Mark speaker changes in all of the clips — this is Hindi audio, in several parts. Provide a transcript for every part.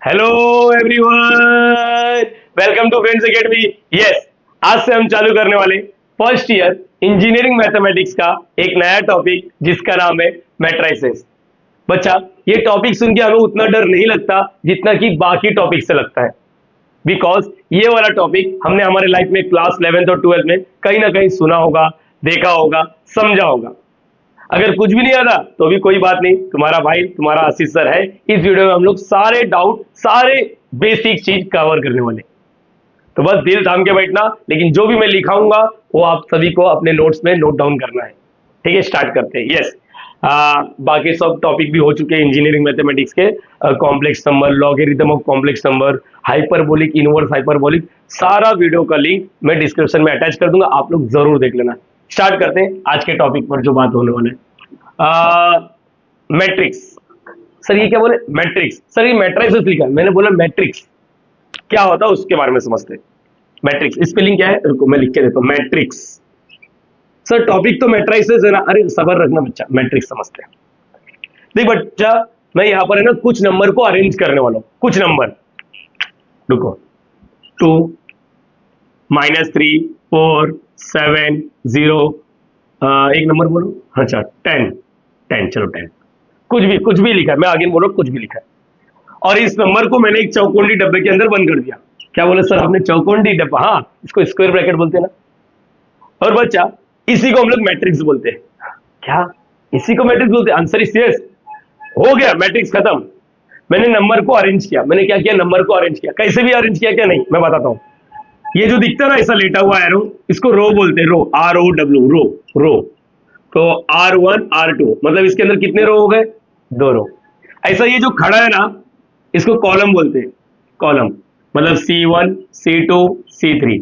Speaker 1: Hello everyone, welcome to friends academy. Yes, आज से हम चालू करने वाले फर्स्ट ईयर इंजीनियरिंग मैथमेटिक्स का एक नया टॉपिक जिसका नाम है मैट्रिसेस। बच्चा, ये टॉपिक सुन के हमें उतना डर नहीं लगता जितना कि बाकी टॉपिक से लगता है, बिकॉज ये वाला टॉपिक हमने हमारे लाइफ में क्लास 11th और 12th में कहीं ना कहीं सुना होगा, देखा होगा, समझा होगा। अगर कुछ भी नहीं आता तो भी कोई बात नहीं, तुम्हारा भाई तुम्हारा आशीष सर है। इस वीडियो में हम लोग सारे डाउट, सारे बेसिक चीज कवर करने वाले। तो बस दिल थाम के बैठना, लेकिन जो भी मैं लिखाऊंगा वो आप सभी को अपने नोट्स में नोट डाउन करना है। ठीक है, स्टार्ट करते हैं। यस, बाकी सब टॉपिक भी हो चुके हैं इंजीनियरिंग मैथमेटिक्स के। Complex number, logarithm of complex number, hyperbolic, inverse hyperbolic, सारा वीडियो का लिंक मैं डिस्क्रिप्शन में अटैच कर दूंगा, आप लोग जरूर देख लेना। स्टार्ट करते हैं आज के टॉपिक पर जो बात होने वाला है। मैट्रिक्स। सर ये क्या बोले? मैट्रिक्स। सर ये मैट्रिसेस लिखा है, मैंने बोला मैट्रिक्स क्या होता है उसके बारे में समझते हैं। मैट्रिक्स स्पेलिंग क्या है, रुको मैं लिख के देता हूं। मैट्रिक्स। सर टॉपिक तो मैट्रिसेस है ना। अरे सबर रखना बच्चा, मैट्रिक्स समझते हैं। देख बच्चा, मैं यहां पर है ना कुछ नंबर को अरेंज करने वाला हूं। कुछ नंबर, रुको, 2, -3, 4, 7, 0, एक नंबर बोलो। अच्छा 10, चलो 10, कुछ भी लिखा है, मैं आगे बोलो कुछ भी लिखा है। और इस नंबर को मैंने एक चौकोंडी डब्बे के अंदर बंद कर दिया। क्या बोले सर आपने? चौकोंडी डब्बा, हाँ, इसको स्क्वायर ब्रैकेट बोलते हैं ना। और बच्चा, इसी को हम लोग मैट्रिक्स बोलते हैं। क्या इसी को मैट्रिक्स बोलते हैं? Answer is yes. हो गया, मैट्रिक्स खत्म। मैंने नंबर को अरेंज किया। मैंने क्या किया? नंबर को अरेंज किया। कैसे भी अरेंज किया क्या? नहीं, मैं बताता हूं। ये जो दिखता है ना ऐसा लेटा हुआ एरो, इसको रो बोलते हैं। रो, ROW, रो, रो। तो R1, R2 मतलब इसके अंदर कितने रो हो गए? 2 रो। ऐसा ये जो खड़ा है ना, इसको कॉलम बोलते हैं। कॉलम मतलब C1, C2, C3।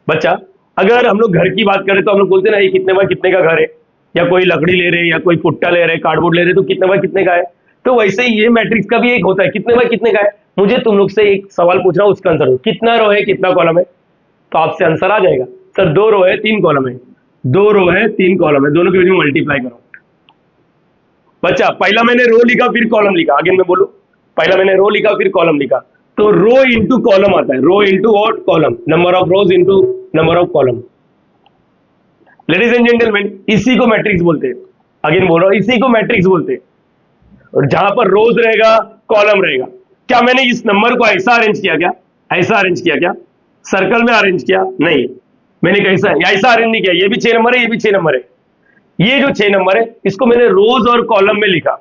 Speaker 1: बच्चा, अगर हम लोग घर की बात करें तो हम लोग बोलते हैं ना ये कितने बाय कितने का घर है, या कोई लकड़ी ले रहे हैं, या कोई फुट्टा ले रहे हैं, कार्डबोर्ड ले रहे हैं, तो कितने बाय कितने का है। तो वैसे ही ये मैट्रिक्स का भी एक होता है, कितने बाय कितने का है। मुझे तुम लोग से एक सवाल पूछ रहा हूं, उसका आंसर दो। कितना रो है, कितना कॉलम है, तो आपसे आंसर आ जाएगा। सर 2 रो है 3 कॉलम है। 2 रो है 3 कॉलम है, दोनों के बीच में मल्टीप्लाई करो। बच्चा, पहला मैंने रो लिखा फिर कॉलम लिखा, आगे मैं बोलूं। पहला मैंने रो लिखा फिर कॉलम लिखा, तो रो इंटू कॉलम आता है। रो इंटू और column, number of rose into number of column. Ladies and gentleman, इसी को मैट्रिक्स बोलते हैं। अगेन बोल रहा हूं, इसी को मैट्रिक्स बोलते हैं। और जहां पर रोज रहेगा, कॉलम रहेगा। क्या मैंने इस नंबर को ऐसा अरेंज किया क्या? ऐसा अरेंज किया क्या? सर्कल में अरेंज किया? नहीं। मैंने कैसा ऐसा अरेंज नहीं किया। ये भी 6 नंबर है, ये भी 6 नंबर है। ये जो 6 नंबर है इसको मैंने रोज और कॉलम में लिखा।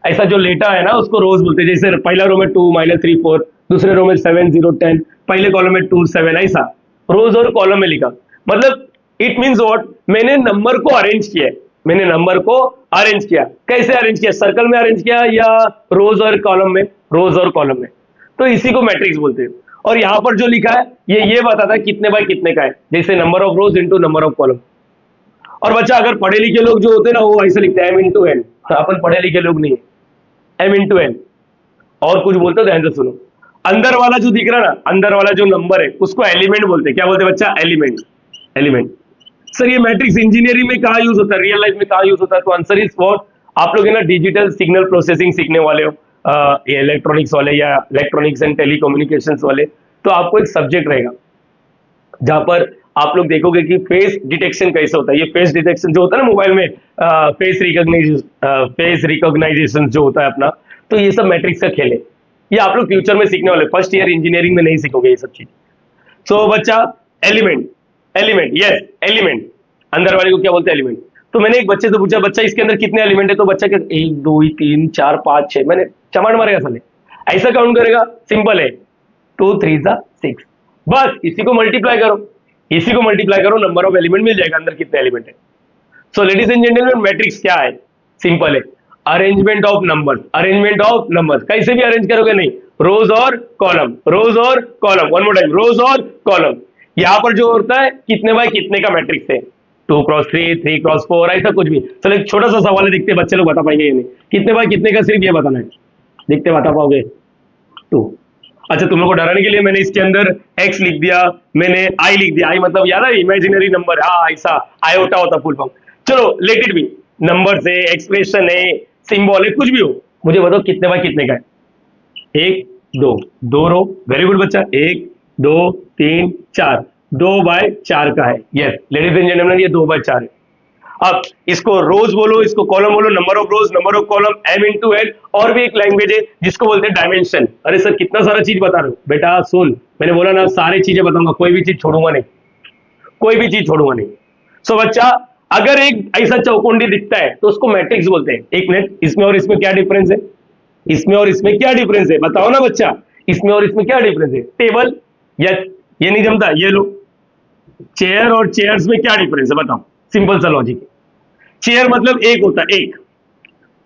Speaker 1: ऐसा जो लेटा है ना उसको रोज बोलते हैं। जैसे पहला रो में 2, -3, 4, दूसरे रो में 7, 0, 10, पहले कॉलम में 2, 7, ऐसा रोज और कॉलम में लिखा। मतलब इट मीन्स व्हाट, मैंने नंबर को अरेंज किया। मैंने नंबर को अरेंज किया। कैसे अरेंज किया? सर्कल में अरेंज किया या रोज और कॉलम में? रोज और कॉलम में। तो इसी को मैट्रिक्स बोलते हैं। और यहां पर जो लिखा है ये बताता है कितने बाय कितने का है, जैसे number of rose into number of column. और बच्चा, अगर पढ़े लिखे लोग जो होते हैं ना वो ऐसे लिखते हैं M into N। अपन पढ़े लिखे लोग नहीं है, M into N। और कुछ बोलते हो, ध्यान से सुनो। अंदर वाला जो दिख रहा है ना, अंदर वाला जो नंबर है उसको एलिमेंट बोलते हैं। क्या बोलते हैं बच्चा? एलिमेंट। एलिमेंट। सर ये मैट्रिक्स इंजीनियरिंग में कहाँ यूज होता है, रियल लाइफ में कहाँ यूज होता है? तो आंसर इज व्हाट, आप लोग है ना डिजिटल सिग्नल प्रोसेसिंग सीखने वाले हो, इलेक्ट्रॉनिक्स वाले या इलेक्ट्रॉनिक्स एंड टेलीकम्युनिकेशंस वाले, तो आपको एक सब्जेक्ट रहेगा जहां पर आप लोग देखोगे कि फेस डिटेक्शन कैसे होता है। ये फेस डिटेक्शन जो होता है ना मोबाइल में, फेस रिकॉग्नाइजेशन जो होता है अपना, तो ये सब मैट्रिक्स का खेल है। ये आप लोग फ्यूचर में सीखने वाले, फर्स्ट ईयर इंजीनियरिंग में नहीं सीखोगे ये सब चीज। सो बच्चा, एलिमेंट, एलिमेंट, यस एलिमेंट। अंदर वाले को क्या बोलते हैं? एलिमेंट। तो मैंने एक बच्चे से पूछा, बच्चा इसके अंदर कितने एलिमेंट है? तो बच्चा क्या 1, 2, 3, 4, 5, 6, मैंने चमाट मारेगा साले, ऐसा काउंट करेगा? सिंपल है, 2, 3 6, बस इसी को मल्टीप्लाई करो। इसी को मल्टीप्लाई करो, नंबर ऑफ एलिमेंट मिल जाएगा अंदर कितने एलिमेंट है। सो लेडीज एंड जेंटलमैन, मैट्रिक्स क्या है? सिंपल है, arrangement of numbers. Arrangement of numbers कैसे भी अरेंज करोगे? नहीं, रोज और कॉलम, रोज और कॉलम। वन मोर टाइम, रोज और कॉलम। यहां पर जो होता है कितने बाय कितने का मैट्रिक्स है, 2x3, 3x4, ऐसा कुछ भी। चलो एक छोटा सा सवाल है, देखते बच्चे लोग बता पाएंगे या नहीं। कितने बाय कितने का, सिर्फ ये बताना है। देखते बता पाओगे? 2। अच्छा, तुम लोग को डराने के लिए मैंने इसके अंदर x लिख दिया, मैंने i लिख दिया। i मतलब याद है इमेजिनरी नंबर, हाँ ऐसा आयोटा होता फुल फॉर्म। चलो लेट इट बी, नंबर है, एक्सप्रेशन है, सिंबल है, कुछ भी हो, मुझे बताओ कितने बाय कितने का है। एक दो, दो रो, वेरी गुड बच्चा, एक दो तीन चार, 2/4 का है, यस लेडीज एंड जेंटलमैन, ये 2/4 है। अब इसको रोज बोलो, इसको कॉलम बोलो, number of rows, number of column, m into n. और भी एक लैंग्वेज है जिसको बोलते हैं डायमेंशन। अरे सर कितना सारा चीज बता रहे हो, बेटा सुन, मैंने बोला ना सारी चीजें बताऊंगा, कोई भी चीज छोड़ूंगा नहीं, कोई भी चीज छोड़ूंगा नहीं। सो बच्चा, अगर एक ऐसा चौकोंडी दिखता है तो उसको मैट्रिक्स बोलते हैं। एक मिनट, इसमें और इसमें क्या डिफरेंस है? इसमें और इसमें क्या डिफरेंस है बताओ ना बच्चा, इसमें और इसमें क्या डिफरेंस है? टेबल या ये नहीं जमता, ये लो, चेयर और चेयर्स में क्या डिफरेंस है बताओ, सिंपल सा लॉजिक। चेयर मतलब एक होता है, एक,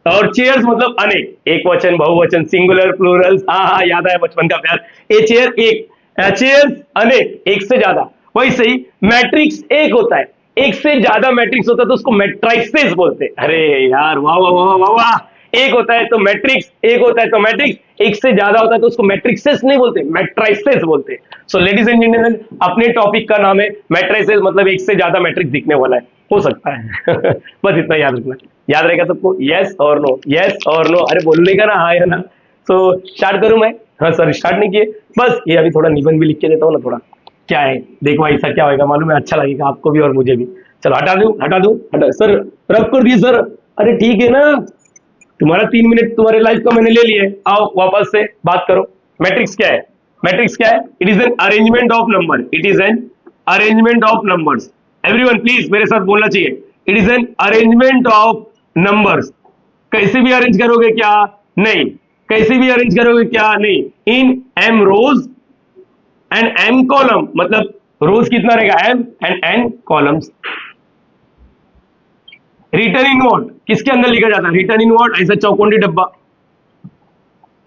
Speaker 1: और चेयर्स मतलब अनेक, एक वचन, बहुवचन, सिंगुलर, प्लूरल, हाँ हाँ याद आया बचपन का प्यार। ए चेयर एक, चेयर्स अनेक, एक से ज्यादा। वैसे ही मैट्रिक्स एक होता है, एक से ज्यादा मैट्रिक्स होता है तो उसको मैट्राइसेस बोलते हैं। अरे यार वाह वाह वाह वाह वाह, एक होता है तो मैट्रिक्स, एक होता है तो मैट्रिक्स, एक से ज्यादा होता है तो उसको मैट्रिक्सेस नहीं बोलते, मैट्राइसेस बोलते हैं। सो लेडीज एंड जेंटलमैन, अपने टॉपिक का नाम है मैट्राइसेस, मतलब एक से ज्यादा मैट्रिक्स दिखने वाला है, हो सकता है। बस इतना याद रखना, याद रहेगा सबको? यस और नो, यस और नो, अरे बोलने का ना, हाँ या ना। सो स्टार्ट करूं मैं? हाँ सर स्टार्ट नहीं किए, बस ये अभी थोड़ा निबंध भी लिख के देता हूँ ना थोड़ा। क्या है देखो, ऐसा क्या होगा मालूम है, अच्छा लगेगा आपको भी और मुझे भी। चलो हटा दूं, हटा दूं, हटा सर, रब कर दिए सर। अरे ठीक है ना, तुम्हारा 3 मिनट तुम्हारे लाइफ का मैंने ले लिए, आओ वापस से बात करो। मैट्रिक्स क्या है? मैट्रिक्स क्या है? It is an arrangement of number, it is an arrangement of numbers. Everyone please मेरे साथ बोलना चाहिए, it is an arrangement of numbers. कैसे भी अरेंज करोगे क्या? नहीं। कैसे भी अरेंज करोगे क्या? नहीं। In m rows and m column, मतलब रोज कितना रहेगा? m and n columns. Return in what, किसके अंदर लिखा जाता है? रिटर्न इन व्हाट, ऐसा चौकोंडी डब्बा।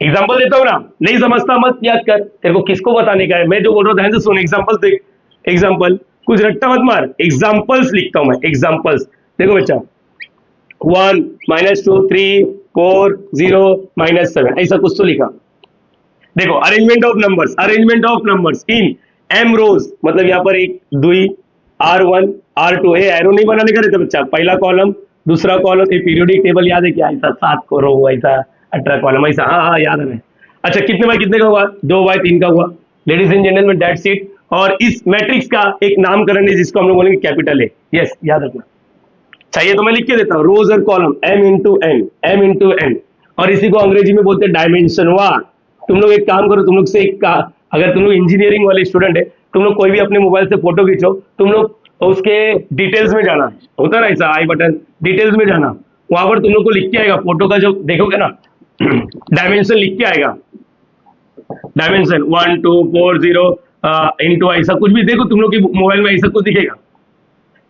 Speaker 1: एग्जांपल देता हूं ना, नहीं समझता मत याद कर, तेरे को किसको बताने का है, मैं जो बोल रहा हूं ध्यान से सुन। एग्जांपल देख, एग्जांपल, कुछ रट्टा मत मार, एग्जांपल्स लिखता हूं मैं, एग्जांपल्स। देखो बच्चा, 1 -2 3 4 0 -7, ऐसा कुछ तो लिखा। देखो arrangement of numbers, arrangement of numbers in m रोज, मतलब यहाँ पर एक दुई, R1 R2, एरो नहीं बनाने का रहता बच्चा, पहला कॉलम दूसरा कॉलम, ये पीरियोडिक टेबल याद है क्या? ऐसा 7 को रो, ऐसा 18 कॉलम, ऐसा, हाँ हाँ याद है। अच्छा कितने बाय कितने का हुआ? 2/3 का हुआ। Ladies and gentleman that's it. और इस मैट्रिक्स का एक नामकरण है जिसको हम लोग बोलेंगे कैपिटल ए। यस याद रखना चाहिए तो मैं लिख के देता हूँ, रोज और column m into n, m into n, और इसी को अंग्रेजी में बोलते हैं डायमेंशन। वाह, तुम लोग एक काम करो, तुम लोग से एक अगर तुम लोग इंजीनियरिंग वाले स्टूडेंट है, तुम लोग कोई भी अपने मोबाइल से फोटो खींचो, तुम लोग उसके डिटेल्स में जाना, होता है ना ऐसा आई बटन, डिटेल्स में जाना, वहां पर तुम लोग को लिख के आएगा फोटो का, जो देखोगे ना डायमेंशन लिख के आएगा, डायमेंशन 1 2 4 0 इंटू, ऐसा कुछ भी देखो तुम लोग की मोबाइल में ऐसा कुछ दिखेगा।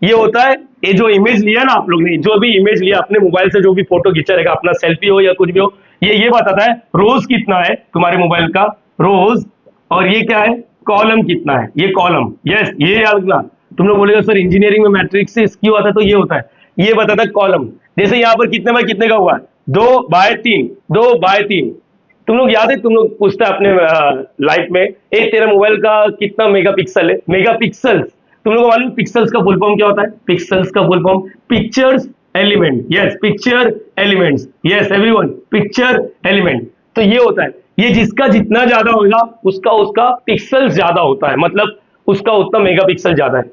Speaker 1: ये होता है, ये जो इमेज लिया ना आप लोग ने, जो भी इमेज लिया अपने मोबाइल से, जो भी फोटो खींचा रहेगा, अपना सेल्फी हो या कुछ भी हो, ये बताता है रोज कितना है तुम्हारे मोबाइल का, रोज, और ये क्या है? कॉलम कितना है, ये कॉलम। यस ये याद रखना। तुम लोग बोलेगा सर इंजीनियरिंग में मैट्रिक्स से क्यों आता है? तो ये होता है, ये बताता है कॉलम। जैसे यहाँ पर कितने बाय कितने का हुआ? 2/3, 2/3। तुम लोग याद है, तुम लोग पूछते हैं अपने लाइफ में, एक तेरा मोबाइल का कितना मेगापिक्सल है? मेगापिक्सल्स। तुम लोगों को मालूम पिक्सल्स का फुल फॉर्म क्या होता है? पिक्सल्स का full form pictures element. Yes picture elements, yes everyone, picture element. तो ये होता है, ये जिसका जितना ज्यादा होगा उसका उसका पिक्सल ज्यादा होता है, मतलब उसका उतना मेगापिक्सल ज्यादा है।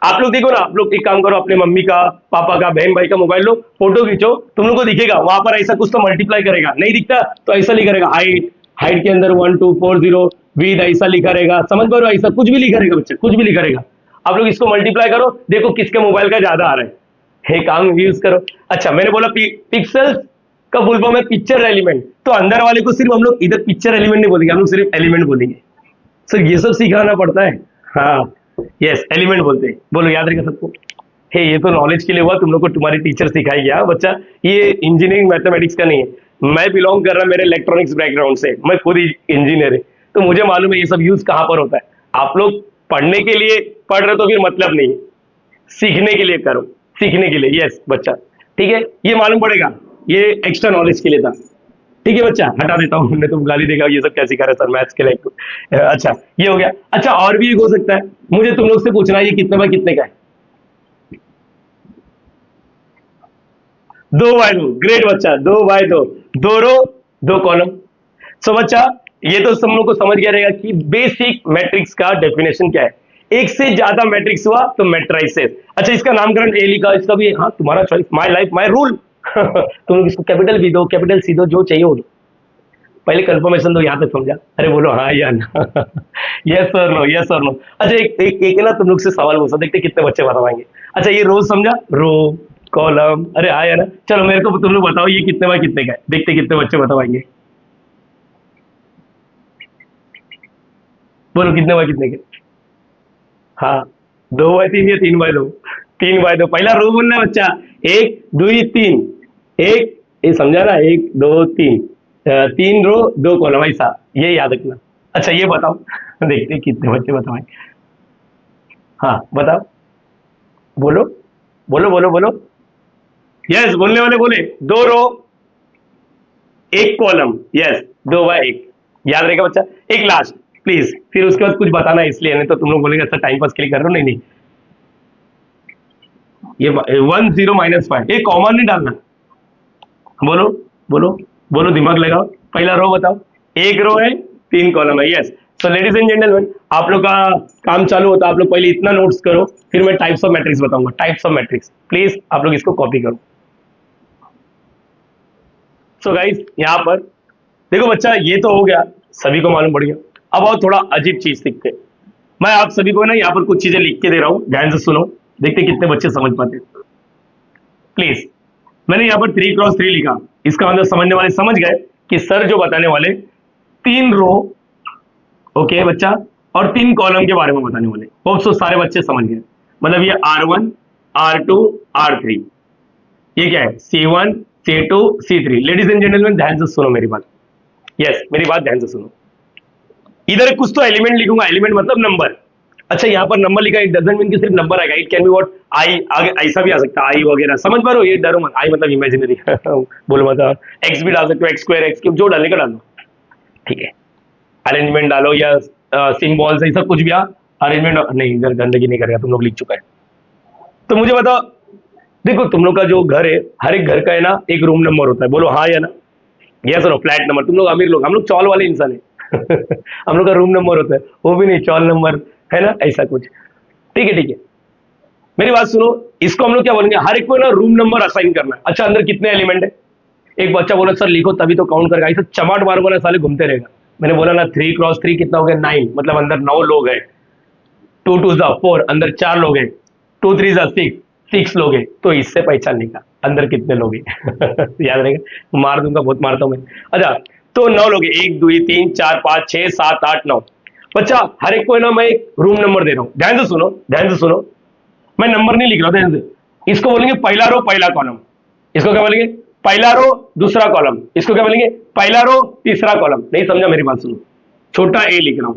Speaker 1: आप लोग देखो ना, आप लोग एक काम करो, अपने मम्मी का, पापा का, बहन भाई का मोबाइल लो, फोटो खींचो, तुम लोग को दिखेगा वहां पर ऐसा कुछ तो मल्टीप्लाई करेगा, नहीं दिखता तो ऐसा लिखा रहेगा हाइट, हाइट के अंदर 1 2 4 0, विद ऐसा लिखा रहेगा, समझ पा रहे हो? ऐसा कुछ भी लिखा रहेगा बच्चे, कुछ भी लिखा रहेगा। आप लोग इसको मल्टीप्लाई करो, देखो किसके मोबाइल का ज्यादा आ रहा है, हे काम यूज करो। अच्छा मैंने बोला पिक्सल का फुल फॉर्म है पिक्चर एलिमेंट, तो अंदर वाले को सिर्फ हम लोग इधर पिक्चर एलिमेंट नहीं बोलेंगे, हम लोग सिर्फ एलिमेंट बोलेंगे। सर ये सब सिखाना पड़ता है, हाँ यस एलिमेंट बोलते हैं। बोलो याद रहेगा सबको? हे ये तो नॉलेज के लिए हुआ, तुम लोग को तुम्हारी टीचर सिखाई गया बच्चा, ये इंजीनियरिंग मैथमेटिक्स का नहीं है। मैं बिलोंग कर रहा मेरे इलेक्ट्रॉनिक्स बैकग्राउंड से, मैं खुद ही इंजीनियर है, तो मुझे मालूम है ये सब यूज कहाँ पर होता है। आप लोग पढ़ने के लिए पढ़ रहे तो फिर मतलब नहीं, सीखने के लिए करो, सीखने के लिए। यस बच्चा ठीक है, ये मालूम पड़ेगा, ये एक्स्ट्रा नॉलेज के लिए था। ठीक है बच्चा, हटा देता हूँ, हमने तुम गाली देगा ये सब क्या सिखा रहे सर मैथ्स के लिए। अच्छा ये हो गया। अच्छा और भी एक हो सकता है, मुझे तुम लोग से पूछना है ये कितने बाय कितने का है? 2/2, ग्रेट बच्चा, 2/2, 2 रो 2 कॉलम। सो बच्चा ये तो सब लोग को समझ गया रहेगा कि बेसिक मैट्रिक्स का डेफिनेशन क्या है। एक से ज्यादा मैट्रिक्स हुआ तो मैट्राइसेस। अच्छा इसका नामकरण ए लिखा, इसका भी हाँ तुम्हारा choice, my life my rule. तुम लोग इसको कैपिटल बी दो, कैपिटल सी दो, जो चाहिए वो दो, पहले कंफर्मेशन दो, यहाँ तक समझा। अरे बोलो हाँ या ना। यस और नो, यस और नो। अच्छा एक ना तुम लोग से सवाल पूछा, देखते कितने बच्चे बता पाएंगे। अच्छा ये रोज समझा, रो कॉलम, अरे हाँ या ना। चलो मेरे को तुम लोग बताओ ये कितने बाय कितने का है, देखते कितने बच्चे बता पाएंगे। बोलो कितने बाय कितने के। हाँ 2 बाय 3 या 3 बाय 2। 3 बाय 2, पहला रो बोलना है बच्चा। 1 2 3, एक ये समझा ना, 1 2 3, 3 रो 2 कॉलम, ऐसा ये याद रखना। अच्छा ये बताओ, देखते हैं कितने बच्चे बताएं। हाँ बताओ, बोलो बोलो बोलो बोलो। यस बोलने वाले बोले, 2 रो 1 कॉलम, यस 2 बाय 1, याद रहेगा बच्चा। एक लास्ट प्लीज, फिर उसके बाद कुछ बताना है, इसलिए नहीं तो तुम लोग बोलेंगे अच्छा टाइम पास के लिए कर रहे हो। नहीं नहीं, ये 1 0 - 5, ये कॉमन नहीं डालना। बोलो बोलो बोलो, दिमाग लगाओ। पहला रो बताओ, एक रो है 3 कॉलम है, yes. So ladies and gentleman, आप लोग का काम चालू होता है। आप लोग पहले इतना नोट्स करो, फिर मैं टाइप्स ऑफ मैट्रिक्स बताऊंगा। टाइप्स ऑफ मैट्रिक्स प्लीज आप लोग इसको कॉपी करो। सो गाइस यहाँ पर देखो बच्चा, ये तो हो गया, सभी को मालूम पड़ गया। अब और थोड़ा अजीब चीज सीखते हैं। मैं आप सभी को ना यहाँ पर कुछ चीजें लिख के दे रहा हूँ, ध्यान से सुनो, देखते कितने बच्चे समझ पाते हैं। प्लीज, मैंने यहाँ पर 3 × 3 लिखा, इसका मतलब समझने वाले समझ गए कि सर जो बताने वाले 3 रो, ओके बच्चा, और 3 कॉलम के बारे में बताने वाले। होप सो सारे बच्चे समझ गए। मतलब ये R1 R2 R3, ये क्या है, C1 C2 C3। Ladies and gentleman ध्यान से सुनो मेरी बात, यस मेरी बात ध्यान से सुनो। इधर कुछ तो एलिमेंट लिखूंगा, एलिमेंट मतलब नंबर। अच्छा यहाँ पर नंबर लिखा, इट डजंट मीन कि सिर्फ नंबर आएगा, it can be what I, आगे ऐसा भी आ सकता है, आई वगैरह, समझ पा रहे हो, ये डरो मत। आई मतलब इमेजिनरी बोलो मतलब एक्स भी डाल सकते हो, एक्स स्क्वायर एक्स क्यूब, जो डालने का डाल दो, ठीक है। अरेंजमेंट डालो या सिंबल्स ऐसा कुछ भी, अरेंजमेंट नहीं, इधर गंदगी नहीं करेगा, तुम लोग लिख चुका है। तो मुझे बताओ, देखो तुम लोग का जो घर है, हर एक घर का है ना एक रूम नंबर होता है, बोलो हाँ या ना, यस और फ्लैट नंबर। तुम लोग अमीर लोग, हम लोग चौल वाले इंसान है। हम लोग का रूम नंबर होता है, वो भी नहीं चौल नंबर, है ना, ऐसा कुछ, ठीक है ठीक है। मेरी बात सुनो, इसको हम लोग क्या बोलेंगे, हर एक को ना रूम नंबर असाइन करना है। अच्छा अंदर कितने एलिमेंट है, एक बच्चा बोला सर लिखो तभी तो काउंट करेगा, ऐसा चमाट मार बोला साले घूमते रहेगा। मैंने बोला ना 3 × 3 कितना हो गया, 9, मतलब अंदर 9 लोग हैं। 2 2 4, अंदर 4 लोग हैं। 2 3 6, 6 लोग हैं। तो इससे पहचानने का अंदर कितने लोग हैं। याद रहेगा, मार दूंगा, बहुत मारता हूं मैं। अच्छा तो 9 लोग हैं, 1 2 3 4 5 6 7 8 9। बच्चा हर एक को है ना मैं एक रूम नंबर दे रहा हूं, ध्यान से सुनो, ध्यान से सुनो। मैं नंबर नहीं लिख रहा हूं, ध्यान से। इसको बोलेंगे पहला रो पहला कॉलम, इसको क्या बोलेंगे, पहला रो दूसरा कॉलम, इसको क्या बोलेंगे, पहला रो तीसरा कॉलम। नहीं समझा, मेरी बात सुनो, छोटा ए लिख रहा हूं,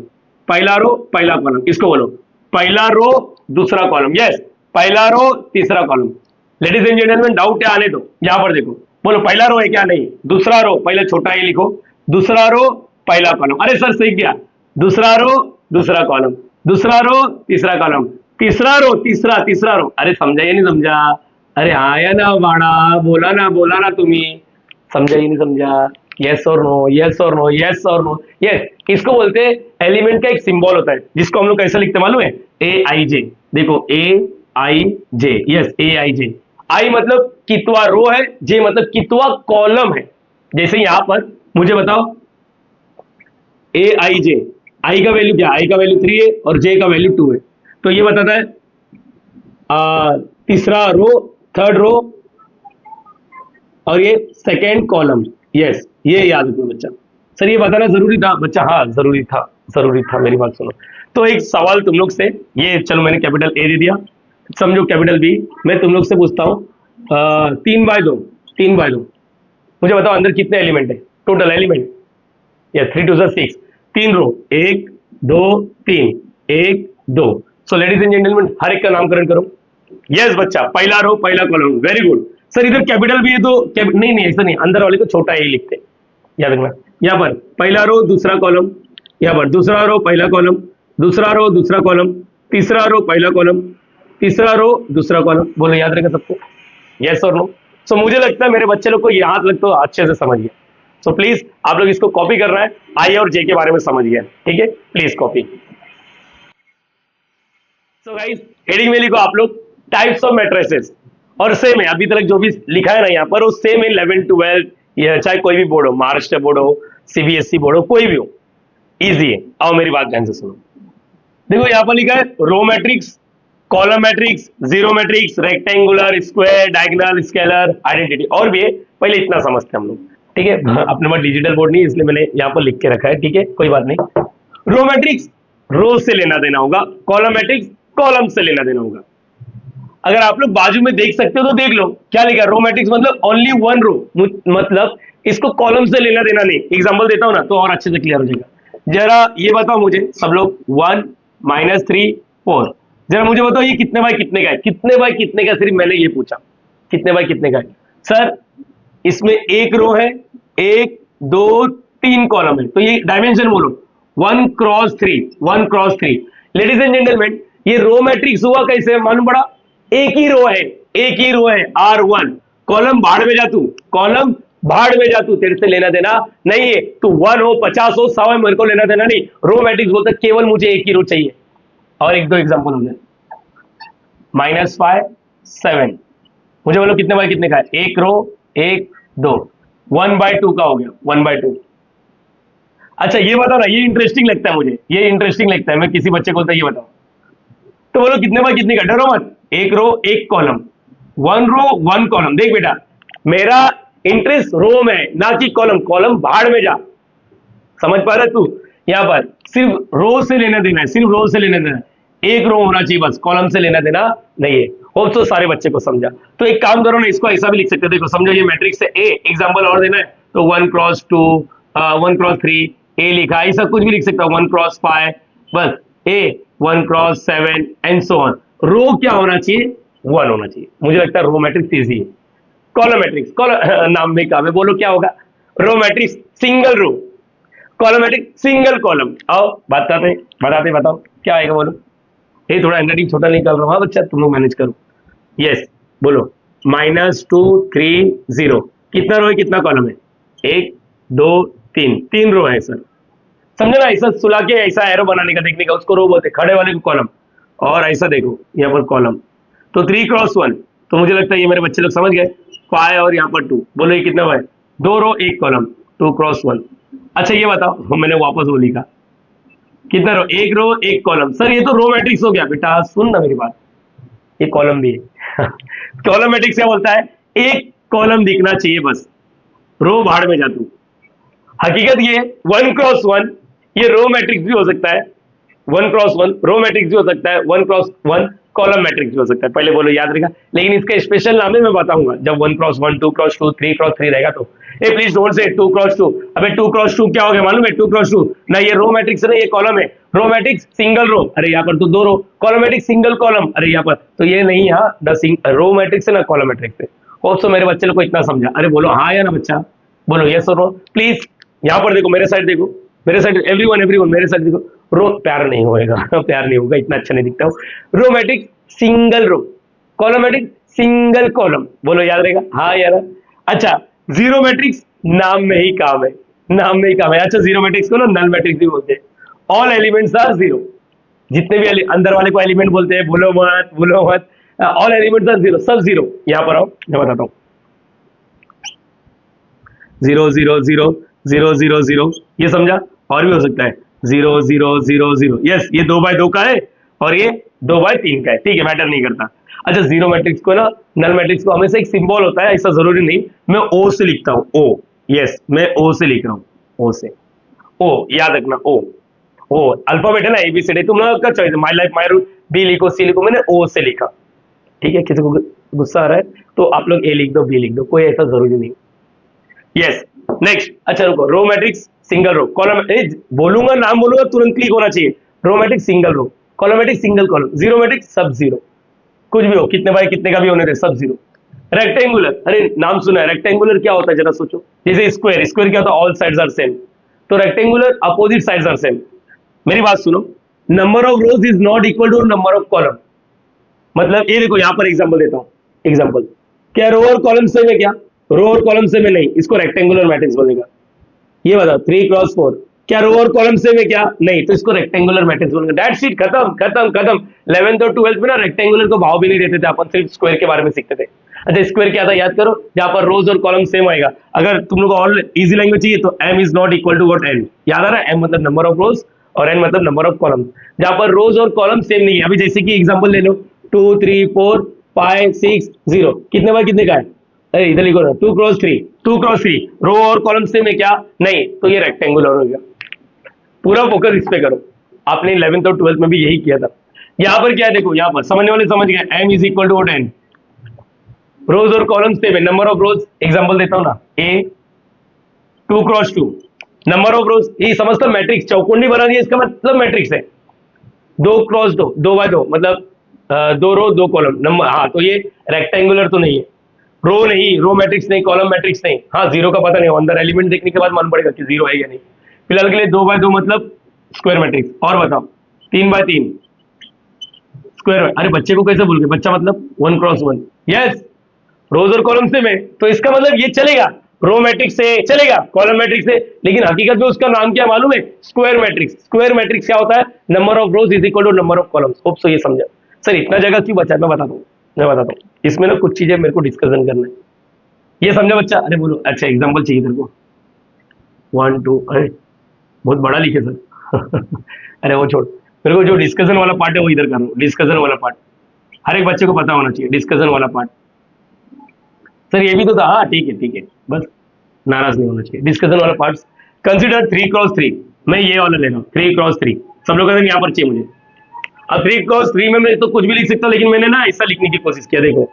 Speaker 1: पहला रो पहला कॉलम, इसको बोलो पहला रो दूसरा कॉलम, यस, पहला रो तीसरा column. Ladies and gentleman doubt है आने दो, यहां पर देखो, बोलो पहला रो है क्या, नहीं, दूसरा रो, पहले छोटा ए लिखो, दूसरा रो पहला कॉलम। अरे सर सीख गया, दूसरा रो दूसरा कॉलम, दूसरा रो तीसरा कॉलम, तीसरा रो तीसरा तीसरा रो। अरे समझा या नहीं समझा, अरे आया ना बाड़ा, बोला ना तुम्ही, समझा ही नहीं समझा, यस और नो, यस और नो, यस और नो, यस। इसको बोलते हैं एलिमेंट का एक सिंबल होता है, जिसको हम लोग कैसे लिखते मालूम है, ए आई जे। देखो ए आई जे, यस ए आई जे। आई मतलब कितवा रो है, जे मतलब कितवा कॉलम है। जैसे यहां पर मुझे बताओ ए आई जे, आई का वैल्यू क्या, आई का वैल्यू 3 है और जे का वैल्यू 2 है। तो ये बताता है तीसरा रो, थर्ड रो, और ये सेकेंड कॉलम, यस ये याद रखना बच्चा। सर ये बताना जरूरी था बच्चा, हाँ जरूरी था, जरूरी था, मेरी बात सुनो। तो एक सवाल तुम लोग से, ये चलो मैंने कैपिटल ए दे दिया, समझो कैपिटल बी। मैं तुम लोग से पूछता हूँ 3 बाय 2, 3 बाय 2, मुझे बताओ अंदर कितने एलिमेंट है, टोटल एलिमेंट, या 3 2 6, 3 row, 1 2 3 1 2। So ladies and gentleman हर एक का नामकरण करो। यस बच्चा, पहला रो पहला कॉलम, वेरी गुड। सर इधर कैपिटल भी है तो नहीं नहीं ऐसा नहीं, अंदर वाले को छोटा ए लिखते, याद रखना। यहाँ पर पहला रो दूसरा कॉलम, यहाँ पर दूसरा रो पहला कॉलम, दूसरा रो दूसरा कॉलम, तीसरा रो पहला कॉलम, तीसरा रो दूसरा कॉलम। बोलो याद रहेगा सबको, यस और नो। सो मुझे लगता है मेरे बच्चे लोग को यहाँ तक तो अच्छे से समझ गया। सो प्लीज आप लोग इसको कॉपी करना है, आई और जे के बारे में समझ गए, ठीक है, please copy. So guys heading में लिखो आप लोग टाइप्स ऑफ मैट्रिसेस, और सेम है अभी तक जो भी लिखा है ना यहाँ पर, वो सेम है 11 12, ये चाहे कोई भी बोर्ड हो, महाराष्ट्र बोर्ड हो, सीबीएसई बोर्ड हो, कोई भी हो, इजी है। आओ मेरी बात ध्यान से सुनो, देखो यहाँ पर लिखा है row matrix, column matrix, zero matrix, rectangular, square, diagonal, scalar, identity, और भी है, पहले इतना समझते हैं हम लोग, ठीक है। अपने पास डिजिटल बोर्ड नहीं इसलिए मैंने यहाँ पर लिख के रखा है, ठीक है, कोई बात नहीं। रो मैट्रिक्स रो से लेना देना होगा, कॉलम मैट्रिक्स कॉलम से लेना देना होगा। अगर आप लोग बाजू में देख सकते हो तो देख लो क्या लिखा है, रो मैट्रिक्स मतलब ओनली वन रो, मतलब इसको कॉलम से लेना देना नहीं। एग्जांपल देता हूं ना तो और अच्छे से क्लियर हो जाएगा। जरा ये बताओ मुझे सब लोग, 1 -3 4, जरा मुझे बताओ ये कितने बाय कितने का है, कितने बाय कितने का, सिर्फ मैंने ये पूछा कितने बाय कितने का है। सर इसमें एक रो है, 1 2 3 कॉलम है, तो ये डायमेंशन बोलो 1 × 3, 1 × 3। लेडीज एंड जेंटलमैन ये रो मैट्रिक्स हुआ कैसे मालूम पड़ा, एक ही रो है, एक ही रो है R1, कॉलम भाड़ में जा तू, कॉलम भाड़ में जा तू, तेरे से लेना देना नहीं है, तू 1 हो 50 हो 100 मेरे को लेना देना नहीं। रो मैट्रिक्स बोलता केवल मुझे एक ही रो चाहिए। और एक दो एग्जांपल हो गए, -5 7, मुझे बोलो कितने बाय कितने का है, एक रो 1 2, 1/2 का हो गया, 1/2। अच्छा ये बताओ ना, ये इंटरेस्टिंग लगता है मुझे, ये इंटरेस्टिंग लगता है, मैं किसी बच्चे को बोलता ये बताओ, तो बोलो कितने बाय कितने का, डरो मत, एक रो एक कॉलम, 1 रो 1 कॉलम। देख बेटा मेरा इंटरेस्ट रो में है ना कि कॉलम, कॉलम भाड़ में जा, समझ पा रहा तू, यहां पर सिर्फ रो से लेना देना है, सिर्फ रो से लेना देना है, एक रो होना चाहिए बस, कॉलम से लेना देना नहीं है। होप तो सारे बच्चे को समझा। तो एक काम करो ना, इसको ऐसा भी लिख सकते हो, देखो समझो ये मैट्रिक्स है ए, एग्जांपल और देना है तो 1 × 2 1 × 3 ए लिखा, ऐसा कुछ भी लिख सकता हूं, 1 × 5 बस ए, 1 × 7 एंड सो ऑन। रो क्या होना चाहिए, 1 होना चाहिए। मुझे लगता है रो मैट्रिक्स इजी है। कॉलम मैट्रिक्स, कॉलम नाम में काम है, बोलो क्या होगा, row matrix single row, column matrix single column. आओ बताते बताओ क्या आएगा, बोलो। ये थोड़ा हैंडराइटिंग छोटा निकाल रहा हूँ बच्चा, तुम लोग मैनेज करो। यस बोलो, -2 3 0, कितना रो है कितना कॉलम है, 1 2 3, 3 रो है सर, समझे ना, ऐसा सुला के ऐसा एरो बनाने का, देखने का, उसको रो बोलते, खड़े वाले को कॉलम, और ऐसा देखो यहाँ पर कॉलम, तो 3 × 1, तो मुझे लगता है ये मेरे बच्चे लोग समझ गए, 5 और यहाँ पर 2, बोलो ये कितना है, 2 रो 1 कॉलम, 2 × 1। अच्छा ये बताओ, मैंने वापस वो लिखा, कितना रो, 1 रो 1 कॉलम, सर ये तो रो मैट्रिक्स हो गया। बेटा सुन ना मेरी बात, ये कॉलम भी है। कॉलम मैट्रिक्स क्या बोलता है, एक कॉलम दिखना चाहिए बस, रो भाड़ में जा तू। हकीकत ये 1 × 1 ये रो मैट्रिक्स भी हो सकता है, 1 × 1 रो मैट्रिक्स भी हो सकता है, 1 × 1 कॉलम मैट्रिक्स भी हो सकता है, पहले बोलो याद रहेगा, लेकिन इसका स्पेशल नाम है मैं बताऊंगा जब 1 × 1 2 × 2 3 × 3 रहेगा तो। ए प्लीज डोंट से 2 × 2, अबे 2 × 2 क्या हो गया मालूम है, 2 × 2 ना, ये रो मैट्रिक्स है ना, ये कॉलम है, रो मैट्रिक्स सिंगल रो, अरे यहाँ पर तो 2 रो, कॉलम मैट्रिक्स सिंगल कॉलम, अरे यहाँ पर तो ये नहीं, हाँ रो मैट्रिक्स है ना कॉलम मैट्रिक्स है। होप सो मेरे बच्चे को इतना समझा, अरे बोलो हाँ या ना बच्चा, बोलो यस और नो प्लीज। यहाँ पर देखो मेरे साइड देखो, मेरे साइड एवरीवन मेरे साइड देखो, रो प्यार नहीं होएगा, प्यार नहीं होगा, इतना अच्छा नहीं दिखता हूँ। Row matrix single row, column matrix single column, बोलो याद रहेगा हाँ यार। अच्छा जीरो मैट्रिक्स नाम में ही काम है, नाम में ही काम है। अच्छा जीरो मैट्रिक्स को ना नल मैट्रिक्स भी बोलते हैं, ऑल एलिमेंट्स आर जीरो, जितने भी अंदर वाले को एलिमेंट बोलते हैं, बोलो मत, ऑल एलिमेंट्स आर जीरो, सब जीरो। यहाँ पर आओ मैं बताता हूँ, 0 0 0 0 0 0, ये समझा, और भी हो सकता है 0 0 0 0, यस ये 2/2 का है और ये 2/3 का है, ठीक है मैटर नहीं करता। अच्छा जीरो मैट्रिक्स को ना, नल मैट्रिक्स को हमेशा एक सिंबल होता है, ऐसा जरूरी नहीं, मैं ओ से लिखता हूँ, ओ, यस मैं ओ से लिख रहा हूँ, ओ से, ओ याद रखना, ओ अल्फाबेट है ना ABCD, तुम लोग का choice, my life my rule, B लिखो सी लिखो, मैंने ओ से लिखा, ठीक है। किसी को गुस्सा आ रहा है तो आप लोग ए लिख दो बी लिख दो, कोई ऐसा जरूरी नहीं। यस नेक्स्ट, अच्छा रुको, row matrix single row, column बोलूंगा नाम बोलूंगा तुरंत क्लिक होना चाहिए, row matrix single row, column matrix single column, zero matrix सब जीरो, कुछ भी हो, कितने बाय कितने का भी होने दे, सब जीरो। रेक्टेंगुलर, अरे नाम सुना है, रेक्टेंगुलर क्या होता है जरा सोचो, जैसे स्क्वायर, स्क्वायर क्या होता है, ऑल साइड्स आर सेम, तो rectangular opposite sides are same. मेरी बात सुनो, number of rows is not equal to number of column, मतलब ये देखो यहाँ पर एग्जांपल देता हूँ, एग्जांपल क्या रो और कॉलम सेम है क्या, रो और कॉलम सेम है नहीं, इसको रेक्टेंगुलर मैट्रिक्स बोलेगा। ये बताओ 3x4 क्या रो और कॉलम सेम है क्या? नहीं, तो इसको रेक्टेंगुलर मैट्रिक्स बोलेंगे। दैट्स इट, खत्म खत्म खत्म। 11th और 12th में ना रेक्टेंगुलर को भाव भी नहीं देते थे अपन, सिर्फ स्क्वायर के बारे में सीखते थे। अच्छा, स्क्वायर क्या था याद करो, जहां पर रोज और कॉलम सेम आएगा। अगर तुम लोग को और इजी लैंग्वेज चाहिए तो m is not equal to what n, याद आ रहा है? m मतलब नंबर ऑफ रोज और n मतलब नंबर ऑफ कॉलम। जहां पर रोज और कॉलम सेम नहीं है, अभी जैसे कि एग्जांपल ले लो 2 3 4 5 6 0, कितने बाय कितने का है? अरे इधर लिखो ना, 2x3, 2x3 रो और कॉलम सेम है क्या? नहीं, तो ये रेक्टेंगुलर हो गया। पूरा फोकस इस पे करो, आपने 11th और 12th में भी यही किया था। यहां पर क्या है देखो, यहां पर समझने वाले समझ गए, m is equal to n, rows और कॉलम सेम है, नंबर ऑफ रोज। एग्जांपल देता हूं ना, a 2x2, नंबर ऑफ रोज। ये समझता मैट्रिक्स, चौकोंडी बना दिया, इसका मतलब मैट्रिक्स है। 2x2, 2x2 मतलब 2 रो 2 कॉलम नंबर। हाँ, तो ये रेक्टेंगुलर तो नहीं है, रो नहीं, रो मैट्रिक्स नहीं, कॉलम मैट्रिक्स नहीं। हाँ, जीरो का पता नहीं, अंदर एलिमेंट देखने के बाद मालूम पड़ेगा कि जीरो है या नहीं। फिलहाल के लिए 2x2 मतलब स्क्वायर मैट्रिक्स। और बताओ 3x3 स्क्वायर। अरे बच्चे को कैसे भूल गए, बच्चा मतलब 1x1। यस, रोज और कॉलम से में, तो इसका मतलब ये चलेगा, रो मैट्रिक्स से चलेगा, कॉलम मैट्रिक्स से, लेकिन हकीकत में उसका नाम क्या मालूम है? Square matrix. स्क्वायर मैट्रिक्स क्या होता है? Number of rows is equal to number of columns. Hope so ये समझा। सर इतना जगह क्यों बचा है? मैं बताता हूँ। इसमें ना कुछ चीजें मेरे को डिस्कशन करना है। ये समझा बच्चा? अरे बोलो, अच्छा एग्जाम्पल चाहिए तेरे को? 1 2, अरे बहुत बड़ा लिखे सर। अरे वो छोड़, मेरे को जो डिस्कशन वाला पार्ट है वो इधर करो। डिस्कशन वाला पार्ट हर एक बच्चे को पता होना चाहिए, डिस्कशन वाला पार्ट। सर ये भी तो था। हाँ ठीक है, बस नाराज नहीं होना चाहिए। डिस्कशन वाला पार्ट कंसिडर 3x3, मैं ये वाला ले रहा हूँ 3x3। सब लोग कहते हैं यहाँ पर चाहिए मुझे। अब 3x3 में मैं तो कुछ भी लिख सकता हूँ, लेकिन मैंने ना ऐसा लिखने की कोशिश किया। देखो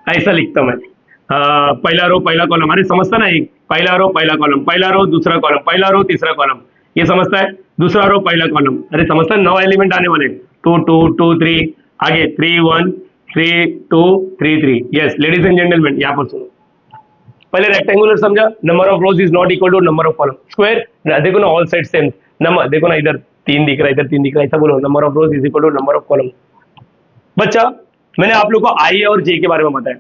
Speaker 1: ऐसा लिखता मैं, पहला रो पहला कॉलम। अरे समझता ना, एक पहला रो पहला कॉलम, पहला रो दूसरा कॉलम, पहला रो तीसरा कॉलम, ये समझता है। दूसरा रो पहला कॉलम, अरे समझता है 9 एलिमेंट आने वाले, 2 2 2 3, आगे 3 1 3 2 3 3। यस लेडीज एंड जेंटलमैन, यहाँ पर सुनो, पहले रेक्टेंगुलर समझा, number of rows is not equal to number of column. Square देखो ना, ऑल साइड सेम नंबर, देखो ना इधर 3 दिख रहा है, इधर 3 दिख रहा है, ऐसा बोलो, number of rows is equal to number of column. बच्चा मैंने आप लोग को आई और जे के बारे में बताया।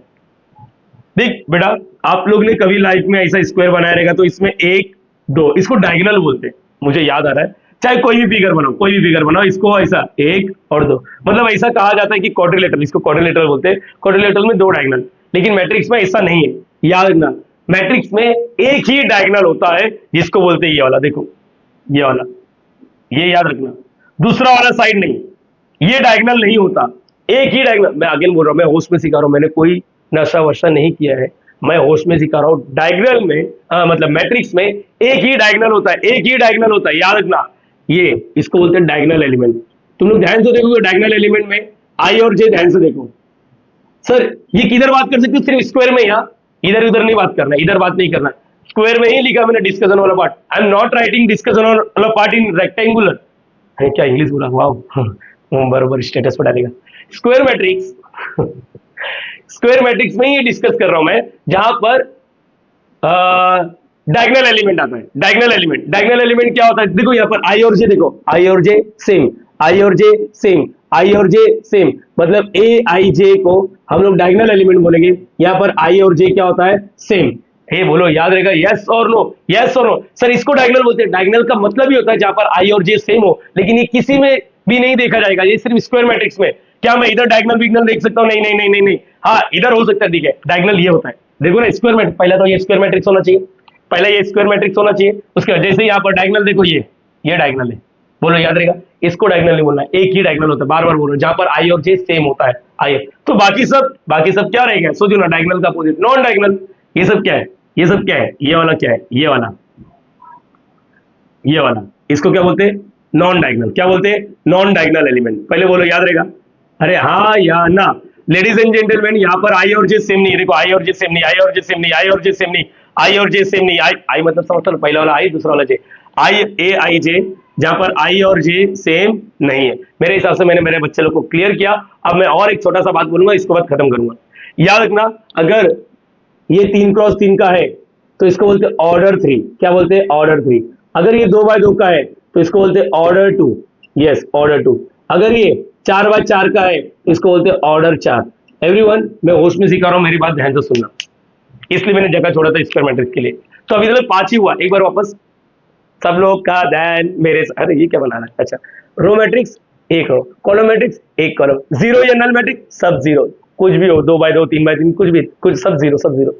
Speaker 1: देख बेटा, आप लोग ने कभी लाइफ में ऐसा स्क्वायर बनाया रहेगा, तो इसमें 1 2, इसको डायगोनल बोलते हैं, मुझे याद आ रहा है। चाहे कोई भी फिगर बनाओ, कोई भी फिगर बनाओ, इसको ऐसा 1 और 2, मतलब ऐसा कहा जाता है कि क्वाड्रिलेटरल, इसको क्वाड्रिलेटरल बोलते हैं। क्वाड्रिलेटरल में 2 डायगोनल, लेकिन मैट्रिक्स में ऐसा नहीं है, याद रखना। मैट्रिक्स में एक ही डायगोनल होता है, जिसको बोलते हैं ये वाला। देखो ये वाला, ये याद रखना, दूसरा वाला साइड नहीं, ये डायगोनल नहीं होता, एक ही डायगोनल। मैं आगे बोल रहा हूं, मैं होश में सिखा रहा हूं, मैंने कोई नशा वशा नहीं किया है, मैं होश में सिखा रहा हूं। डायगोनल में मतलब मैट्रिक्स में एक ही डायगोनल होता है, एक ही डायगोनल होता है, याद रखना। ये इसको बोलते हैं डायगोनल एलिमेंट। तुम लोग ध्यान से देखोगे डायगोनल एलिमेंट में आई और जे, ध्यान से देखो। सर ये किधर बात कर सकते हो? सिर्फ स्क्वायर में, यहाँ इधर उधर नहीं बात करना, इधर बात नहीं करना, स्क्वायर में ही लिखा मैंने डिस्कशन वाला part. I am not writing discussion वाला पार्ट इन रेक्टेंगुलर। है क्या इंग्लिश बोला? वाह, बरोबर स्टेटस पर डालेगा। स्क्वायर मैट्रिक्स, स्क्वायर मैट्रिक्स में ये डिस्कस कर रहा हूं मैं, जहां पर डायगोनल एलिमेंट आता है। डायगोनल एलिमेंट क्या होता है? देखो यहाँ पर आई और जे, देखो आई और जे सेम, आई और जे सेम, आई और जे सेम, मतलब ए आई जे को हम लोग डायगोनल एलिमेंट बोलेंगे। यहाँ पर आई और जे क्या होता है? सेम। हे बोलो, याद रहेगा? यस और नो, यस और नो। सर इसको डायगोनल बोलते हैं। डायगोनल का मतलब ही होता है जहां पर आई और जे सेम हो, लेकिन ये किसी में भी नहीं देखा जाएगा, ये सिर्फ स्क्वायर मैट्रिक्स में। क्या मैं इधर डायगोनल विगनल देख सकता हूँ? नहीं नहीं नहीं नहीं नहीं, हाँ इधर हो सकता है, ठीक है। डायगोनल ये होता है, देखो ना स्क्वायर मैट्रिक्स, पहला तो ये स्क्वायर मैट्रिक्स होना चाहिए, पहला ये स्क्वायर मैट्रिक्स होना चाहिए। उसके बाद जैसे यहाँ पर डायगोनल देखो, ये डायगोनल है, बोलो याद रहेगा। इसको डायगोनल नहीं बोलना है, एक ही डायगोनल होता है, बार बार बोलो, जहां पर आई और जे सेम होता है। आई तो बाकी सब क्या रहेगा? सोचो ना, डायगोनल का अपोजिट नॉन डायगोनल। ये सब क्या है? ये सब क्या है? ये वाला क्या है? ये वाला, ये वाला, इसको क्या बोलते हैं? Non diagonal. क्या बोलते हैं? Non diagonal element. पहले बोलो, याद रहेगा? अरे हाँ या ना? लेडीज एंड जेंटलमैन, यहाँ पर आई और जे सेम नहीं, देखो आई और जे सेम नहीं, आई और जे सेम नहीं, आई और जे सेम नहीं, आई और जे सेम नहीं। आई मतलब समझता हूँ, पहला वाला आई, दूसरा वाला जे, आई ए आई जे, जहां पर आई और जे सेम नहीं है। मेरे हिसाब से मैंने मेरे बच्चे लोग को क्लियर किया। अब मैं और एक छोटा सा बात बोलूंगा, इसको बाद खत्म करूंगा। याद रखना, अगर ये 3x3 का है तो इसको बोलते हैं ऑर्डर 3। क्या बोलते हैं? ऑर्डर 3। अगर ये 2x2 का है तो इसको बोलते हैं ऑर्डर 2। Yes, order 2। अगर ये 4x4 का है इसको बोलते हैं ऑर्डर 4। एवरीवन, मैं होश में सिखा रहा हूं, मेरी बात ध्यान से सुनना, इसलिए मैंने जगह छोड़ा था स्क्वायर मैट्रिक्स के लिए। तो अभी तक 5 ही हुआ, एक बार वापस सब लोग का ध्यान मेरे अरे ये क्या बना रहा है, अच्छा रो मैट्रिक्स एक रो, कॉलम मैट्रिक्स एक कॉलम, जीरो या नल मैट्रिक्स सब जीरो, कुछ भी हो 2 बाय 2 3 बाय 3 कुछ भी, कुछ सब जीरो सब जीरो।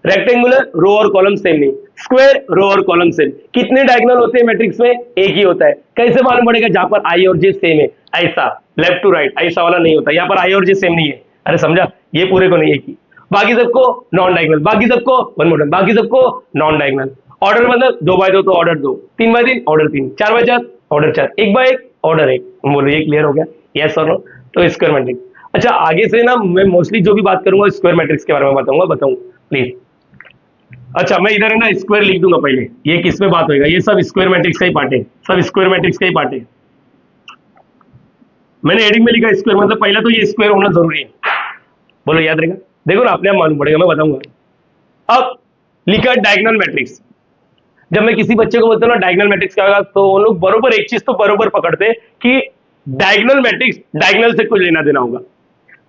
Speaker 1: रेक्टेंगुलर रो और कॉलम सेम नहीं, स्क्वायर रो और कॉलम सेम। कितने डायगोनल होते हैं मैट्रिक्स में, एक ही होता है। कैसे मालूम पड़ेगा, जहां पर आई और जे सेम है, ऐसा लेफ्ट टू राइट ऐसा वाला नहीं होता, यहाँ पर आई और जे सेम नहीं है, अरे समझा, ये पूरे को नहीं है की, बाकी सबको नॉन डायगोनल, बाकी सबको वन मोर टाइम, बाकी सबको नॉन डायगोनल। ऑर्डर मतलब 2 बाय 2 तो order 2, 3 by 3 order 3, 4 by 4 order 4, 1 by 1 order 1। बोलो ये क्लियर हो गया, यस और नो। तो स्क्वायर मैट्रिक्स, अच्छा आगे से ना मैं मोस्टली जो भी बात करूंगा स्क्वायर मैट्रिक्स के बारे में बताऊंगा प्लीज। अच्छा मैं इधर है ना स्क्वायर लिख दूंगा पहले, ये किस में बात होगा, ये सब स्क्वायर मैट्रिक्स का ही पार्ट है, सब स्क्वायर मैट्रिक्स का ही पार्ट है। मैंने हेडिंग में लिखा स्क्वायर मतलब पहला तो ये स्क्वायर होना जरूरी है, बोलो याद रहेगा, देखो ना अपने आप मालूम पड़ेगा, मैं बताऊंगा। अब लिखा डायगोनल मैट्रिक्स, जब मैं किसी बच्चे को बोलता हूँ ना डायगोनल मैट्रिक्स क्या होगा, तो वो लोग बरोबर एक चीज तो बरोबर पकड़ते हैं कि डायगोनल मैट्रिक्स डायगोनल से कुछ लेना देना होगा,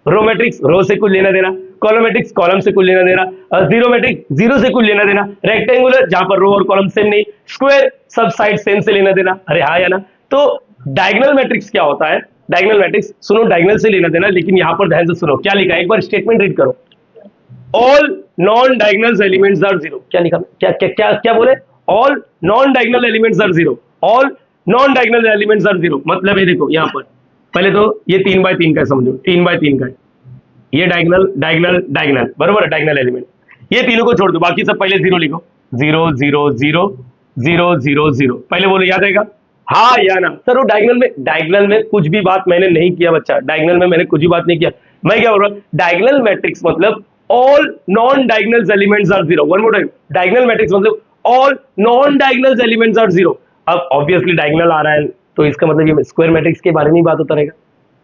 Speaker 1: रो मैट्रिक्स रो से कुछ लेना देना, कॉलम मैट्रिक्स कॉलम से कुछ लेना देना, जीरो मैट्रिक्स जीरो से कुछ लेना देना, रेक्टेंगुलर जहां पर रो और कॉलम सेम नहीं, स्क्वायर सब साइड सेम से लेना देना, अरे हाँ या ना। तो डायगोनल मैट्रिक्स क्या होता है, डायगोनल मैट्रिक्स सुनो डायगोनल से लेना देना, लेकिन यहां पर ध्यान से सुनो क्या लिखा है, एक बार स्टेटमेंट रीड करो। All non diagonal elements are zero, क्या लिखा, क्या क्या क्या क्या बोले, all non diagonal elements are zero, all non diagonal elements are zero, मतलब ये देखो यहां पर पहले तो ये 3 बाय 3 का समझो, 3 बाय 3 का ये डायगोनल डायगोनल डायगोनल बरोबर है, डायगोनल एलिमेंट, ये तीनों को छोड़ दो, बाकी सब पहले जीरो लिखो, 0 0 0 0 0 0 पहले बोलो याद रहेगा, हाँ या ना। सर वो डायगोनल में कुछ भी बात मैंने नहीं किया बच्चा, डायगोनल में मैंने कुछ भी बात नहीं किया, मैं क्या बोल रहा हूँ, डायगोनल मैट्रिक्स मतलब all non diagonal elements are zero, one more time, diagonal matrix मतलब all non diagonal elements are zero. अब ऑब्वियसली डायगोनल आ रहा है तो इसका मतलब ये स्क्वायर मैट्रिक्स के बारे में ही बात होता रहेगा,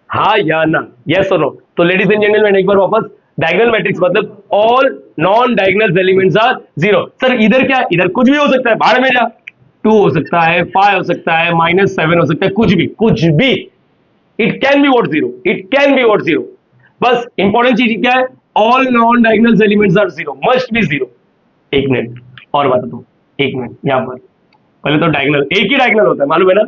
Speaker 1: हाँ या ना, यस और नो। तो लेडीज एंड जेंटलमैन एक बार वापस, डायगोनल मैट्रिक्स मतलब all non diagonal elements are zero. Sir इधर क्या, इधर कुछ भी हो सकता है, बाहर में जा, 2 हो सकता है, 5 हो सकता है, -7 हो सकता है, कुछ भी, it can be what zero, it can be what zero. बस इंपॉर्टेंट चीज क्या है, all non diagonal elements are zero, must be zero. एक मिनट और बता दो, एक मिनट यहाँ पर पहले तो डायगोनल एक ही डायगोनल होता है मालूम है ना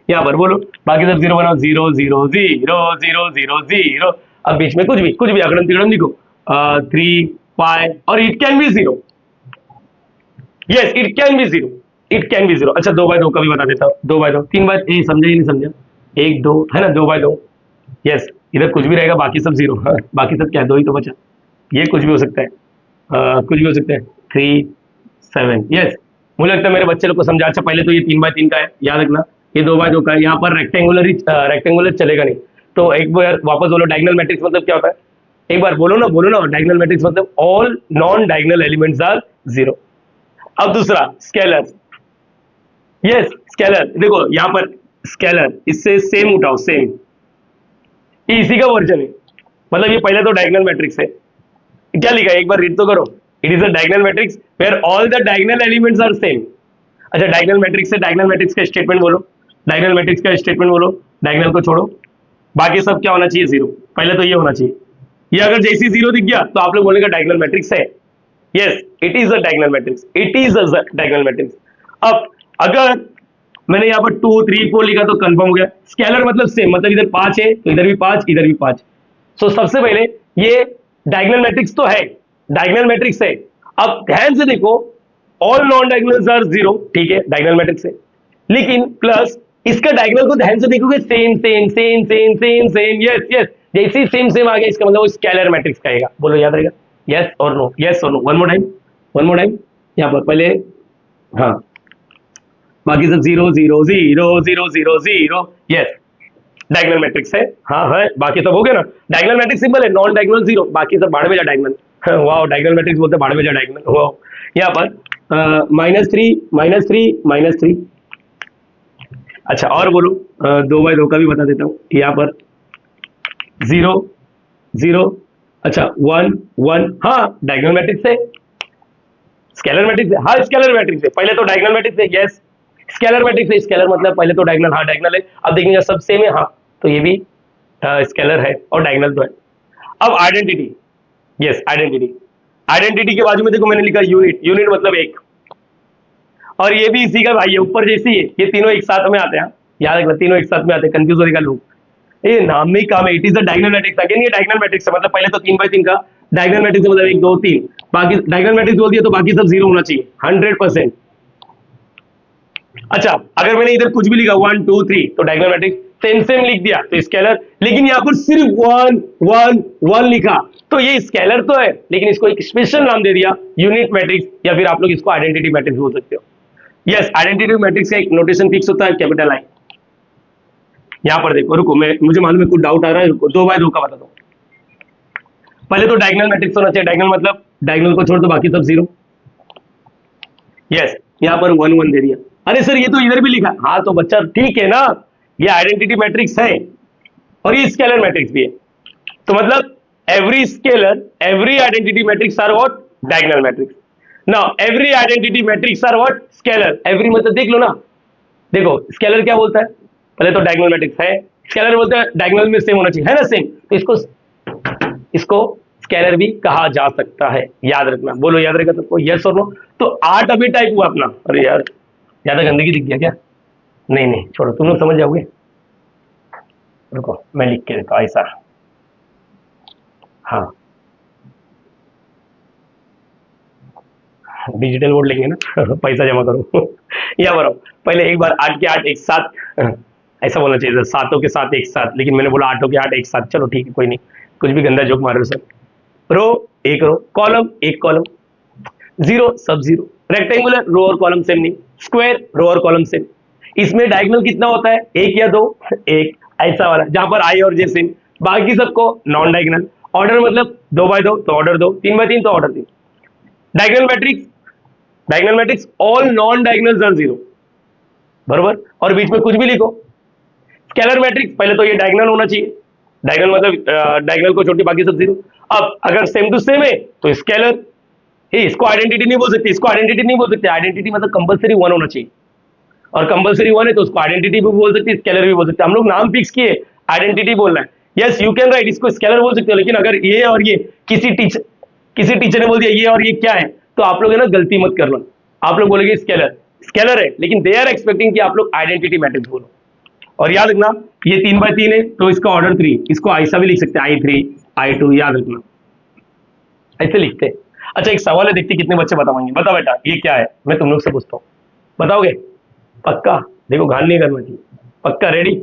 Speaker 1: यहाँ पर बोलो, बाकी सब जीरो बनाओ, 0 0 0 0 0 0, अब बीच में कुछ भी अगड़म तिगड़म लिखो, 3 5 और it can B zero, yes it can B zero, it can B zero. अच्छा 2 बाय 2 का भी बता देता हूँ, 2 बाय 2 3 बाय, समझा ही नहीं समझा, 1 2 है ना, 2 बाय 2, यस इधर कुछ भी रहेगा, बाकी सब जीरो, हाँ बाकी सब क्या, 2 ही तो बचा, ये कुछ भी हो सकता है, कुछ भी हो सकता है, 3 7, यस मुझे लगता है मेरे बच्चे लोग को समझा। अच्छा पहले तो ये 3 बाय 3 का है, याद रखना, ये 2 बाय 2 का है, यहाँ पर रेक्टेंगुलर चलेगा नहीं। तो एक बार वापस बोलो, डायगोनल मैट्रिक्स मतलब क्या होता है, एक बार बोलो ना डायगोनल मैट्रिक्स मतलब all non diagonal elements are zero. अब दूसरा स्केलर, यस स्केलर, देखो यहाँ पर स्केलर, इससे सेम उठाओ, सेम इसी का वर्जन है, मतलब ये पहले तो डायगोनल मैट्रिक्स है, क्या लिखा है एक बार रीड तो करो, it is a diagonal matrix where all the diagonal elements are same. अच्छा डायगोनल मैट्रिक्स से डायगोनल मैट्रिक्स का स्टेटमेंट बोलो, डायगोनल मैट्रिक्स का स्टेटमेंट बोलो, डायगोनल को छोड़ो, बाकी सब क्या होना चाहिए, जीरो, पहले तो ये होना चाहिए, ये अगर जैसी जीरो दिख गया तो आप लोग बोलेंगे डायगोनल मैट्रिक्स है, yes it is a diagonal matrix, it is a diagonal matrix. अब अगर मैंने यहाँ पर 2 3 4 लिखा तो कंफर्म हो गया, स्केलर मतलब सेम, मतलब इधर 5 है तो इधर भी 5 इधर भी 5। सो सबसे पहले ये डायगोनल मैट्रिक्स तो है, डायगोनल मैट्रिक्स है। अब ध्यान से देखो, all non diagonals are zero, ठीक है डायगोनल मैट्रिक्स है, लेकिन प्लस इसका डायगोनल को ध्यान से देखोगे, same same same same same same, yes yes, जैसे ही सेम सेम आ गया इसका मतलब वो स्केलर मैट्रिक्स कहेगा, बोलो याद रहेगा, यस और नो, यस और नो, वन मोर टाइम यहाँ पर पहले, हाँ बाकी सब 0 0 0 0 0 0, यस डायगोनल मैट्रिक्स है, हाँ है, बाकी सब हो गया ना, डायगोनल मैट्रिक्स सिंपल है, नॉन डायगोनल जीरो, बाकी सब बाढ़ में जा डायगोनल, वाओ डायगोनल मैट्रिक्स बोलते बाढ़ में जा डायगोनल, वाओ। यहाँ पर -3 अच्छा और बोलो, 2 बाय 2 का भी बता देता हूँ, यहाँ पर 0 0, अच्छा 1 1, हाँ डायगोनल मैट्रिक्स है, स्केलर मैट्रिक्स है, हाँ स्केलर मैट्रिक्स है, पहले तो डायगोनल मैट्रिक्स है, यस स्केलर मैट्रिक्स है, स्केलर मतलब पहले तो डायगोनल, हाँ डायगोनल है, अब देखेंगे सब सेम है, हाँ तो ये भी स्केलर है और डायगोनल तो है। अब आइडेंटिटी, यस आइडेंटिटी, आइडेंटिटी के बाजू में देखो मैंने लिखा यूनिट, यूनिट मतलब एक, और ये भी इसी का भाई है, ऊपर जैसी है, ये तीनों एक साथ में आते हैं, याद रखना तीनों एक साथ में आते हैं, कंफ्यूज होगा लोग, ये नाम में ही काम है, it is the diagonal matrix. Again ये डायगोनल मैट्रिक्स है, मतलब पहले तो 3x3 का डायगोनल मैट्रिक्स मतलब 1 2 3, बाकी डायगोनल मैट्रिक्स बोल दिया तो बाकी सब 0 होना चाहिए 100%। अच्छा अगर मैंने इधर कुछ भी लिखा 1 2 3 तो डायगोनल मैट्रिक्स सेम सेम लिख दिया तो स्केलर, लेकिन यहाँ पर सिर्फ 1 1 1 लिखा तो ये स्केलर तो है, लेकिन इसको एक स्पेशल नाम दे दिया यूनिट मैट्रिक्स, या फिर आप लोग इसको आइडेंटिटी मैट्रिक्स बोल सकते हो। यस, आइडेंटिटी मैट्रिक्स का एक नोटेशन फिक्स होता है, कैपिटल आई। यहां पर देखो, रुको मुझे मालूम है कुछ डाउट आ रहा है, रुको 2x2 का बता दो। पहले तो डायगोनल मैट्रिक्स होना चाहिए, डायगोनल मतलब डायगोनल को छोड़ दो बाकी सब 0। यस, यहां पर 1 1 दे दिया। अरे सर ये तो इधर भी लिखा, हाँ तो बच्चा ठीक है ना, ये आइडेंटिटी मैट्रिक्स है और ये स्केलर मैट्रिक्स भी है, तो मतलब every scalar every identity matrix are what diagonal matrix. Now every identity matrix are what scalar. Every मतलब देख लो ना, देखो स्केलर क्या बोलता है, पहले तो डायगोनल मैट्रिक्स है, स्केलर बोलता है डायगोनल में सेम होना चाहिए, है ना सेम, तो इसको स्केलर भी कहा जा सकता है, याद रखना। बोलो याद रहेगा सबको, यस और नो। तो 8 अभी टाइप हुआ अपना। अरे यार ज्यादा गंदगी दिख गया क्या? नहीं नहीं छोड़ो, तुम लोग समझ जाओगे। रुको मैं लिख के देता हूं ऐसा, हाँ डिजिटल वोट लेंगे ना पैसा जमा करो यहाँ पर पहले एक बार 8 के 8 एक साथ ऐसा बोलना चाहिए था, 7 के साथ एक साथ, लेकिन मैंने बोला 8 के 8 एक साथ। चलो ठीक है कोई नहीं, कुछ भी गंदा जोक मार रहे हो सर। रो एक रो, कॉलम एक कॉलम, 0 सब 0, रेक्टेंगुलर रो और कॉलम सेम नहीं, स्क्वायर रो और कॉलम सेम। इसमें डायगोनल कितना होता है, 1 या 2, 1 ऐसा वाला, जहां पर आई और जे सेम, बाकी सबको नॉन डायगोनल। ऑर्डर मतलब 2x2 तो ऑर्डर 2, 3x3 तो order 3। Diagonal matrix all non diagonals are 0, बरोबर, और बीच में कुछ भी लिखो। स्केलर मैट्रिक्स पहले तो ये डायगोनल होना चाहिए, डायगोनल मतलब डायगोनल को छोड़ के बाकी सब 0। अब अगर सेम टू सेम है तो स्केलर, इसको आइडेंटिटी नहीं बोल सकते, इसको आइडेंटिटी नहीं बोल सकते, आइडेंटिटी मतलब कंपलसरी 1 होना चाहिए, और कंपलसरी 1 है तो उसको आइडेंटिटी भी बोल सकते, स्केलर भी बोल सकते। हम लोग नाम फिक्स किए आइडेंटिटी बोलना है, यस यू कैन राइट, इसको स्केलर बोल सकते हो, लेकिन अगर ये और ये किसी टीचर ने बोल दिया ये और ये क्या है, तो आप लोग है ना गलती मत करना, आप लोग बोलेंगे स्केलर है, लेकिन दे आर एक्सपेक्टिंग कि आप लोग आइडेंटिटी मैट्रिक्स बोलो। और याद रखना ये 3x3 है तो इसका ऑर्डर 3, इसको ऐसा भी लिख सकते हैं I3 I2, याद रखना ऐसे लिखते हैं। अच्छा एक सवाल है, देखते कितने बच्चे बता पाएंगे। बता बेटा ये क्या है, मैं तुम लोग से पूछता हूँ, बताओगे पक्का? देखो घान नहीं करना चाहिए, पक्का रेडी?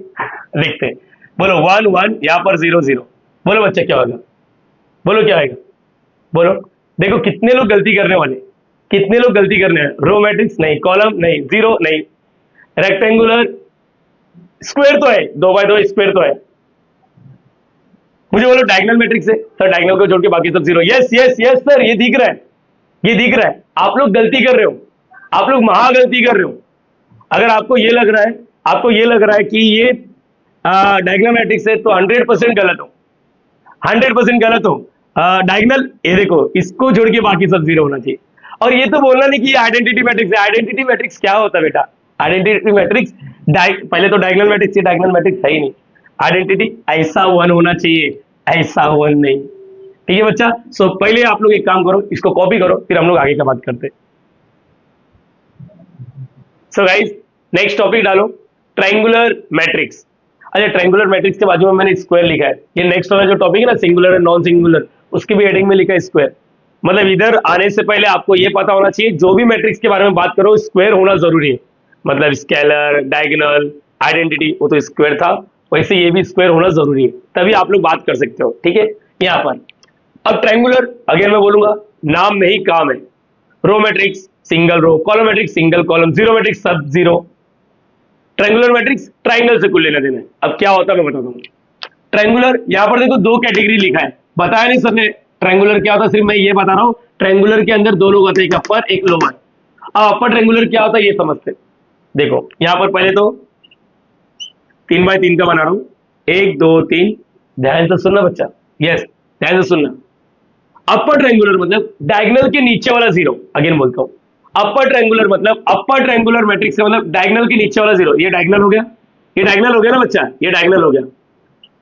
Speaker 1: देखते हैं, बोलो 1 1, यहाँ पर 0 0, बोलो बच्चा क्या होगा, बोलो क्या आएगा, बोलो। देखो कितने लोग गलती करने वाले, कितने लोग गलती करने हैं, रो मैट्रिक्स नहीं, कॉलम नहीं, 0 नहीं, रेक्टेंगुलर, स्क्वायर तो है, 2x2 स्क्वायर तो है। मुझे बोलो डायगोनल मैट्रिक्स है सर, डायगोनल को छोड़ के बाकी सब 0। यस यस यस सर, ये दिख रहा है, ये दिख रहा है। आप लोग गलती कर रहे हो, आप लोग महा गलती कर रहे हो। अगर आपको ये लग रहा है, आपको ये लग रहा है कि ये डायगोनल मैट्रिक्स है तो 100% गलत हो, 100% गलत हो। डायगोनल ये देखो, इसको छोड़ के बाकी सब 0 होना चाहिए। और ये तो बोलना नहीं कि आइडेंटिटी मैट्रिक्स है। आइडेंटिटी मैट्रिक्स क्या होता है बेटा? आइडेंटिटी मैट्रिक्स पहले तो डायगोनल मैट्रिक्स, ये डायगोनल मैट्रिक्स है ही नहीं। आइडेंटिटी ऐसा 1 होना चाहिए, ऐसा 1 नहीं, ठीक है बच्चा? सो पहले आप लोग एक काम करो, इसको कॉपी करो, फिर हम लोग आगे का बात करते हैं। सो गाइस नेक्स्ट टॉपिक डालो, ट्रायंगुलर मैट्रिक्स। अच्छा ट्रायंगुलर मैट्रिक्स के बाजू में मैंने स्क्वायर लिखा है, ये नेक्स्ट वाला जो टॉपिक है ना सिंगुलर एंड नॉन सिंगुलर, उसकी भी हेडिंग में लिखा है स्क्वायर। मतलब इधर आने से पहले आपको ये पता होना चाहिए, जो भी मैट्रिक्स के बारे में बात करो स्क्वायर होना जरूरी है। मतलब स्केलर, डायगोनल, आइडेंटिटी, वो तो स्क्वायर था, वैसे ये भी स्क्वायर होना जरूरी है, तभी आप लोग बात कर सकते हो, ठीक है? यहाँ पर अब ट्रायंगुलर, अगेन मैं बोलूंगा, नाम में ही काम है। Row matrix single row, column matrix single column, zero matrix सब 0। ट्रायंगुलर मैट्रिक्स ट्रायंगल से कुल लेना देना है। अब क्या होता है मैं बताता हूँ। ट्रायंगुलर, यहाँ पर देखो 2 कैटेगरी लिखा है, बताया नहीं सर ने ट्रायंगुलर क्या होता है, सिर्फ मैं ये बता रहा हूँ। ट्रायंगुलर के अंदर 2 लोग होते हैं, एक अपर एक लोअर। अब अपर ट्रायंगुलर क्या होता है ये समझते। देखो यहाँ पर पहले तो 3x3 का बना रहा हूँ, 1 2 3, ध्यान से सुनना बच्चा, यस ध्यान से सुनना। अपर ट्रायंगुलर मतलब डायगोनल के नीचे वाला 0, अगेन बोलता हूँ, अपर ट्रायंगुलर मतलब अपर ट्रायंगुलर मैट्रिक्स से मतलब डायगोनल के नीचे वाला 0, ये डायगोनल हो गया, ये डायगोनल हो गया ना बच्चा, ये डायगोनल हो गया।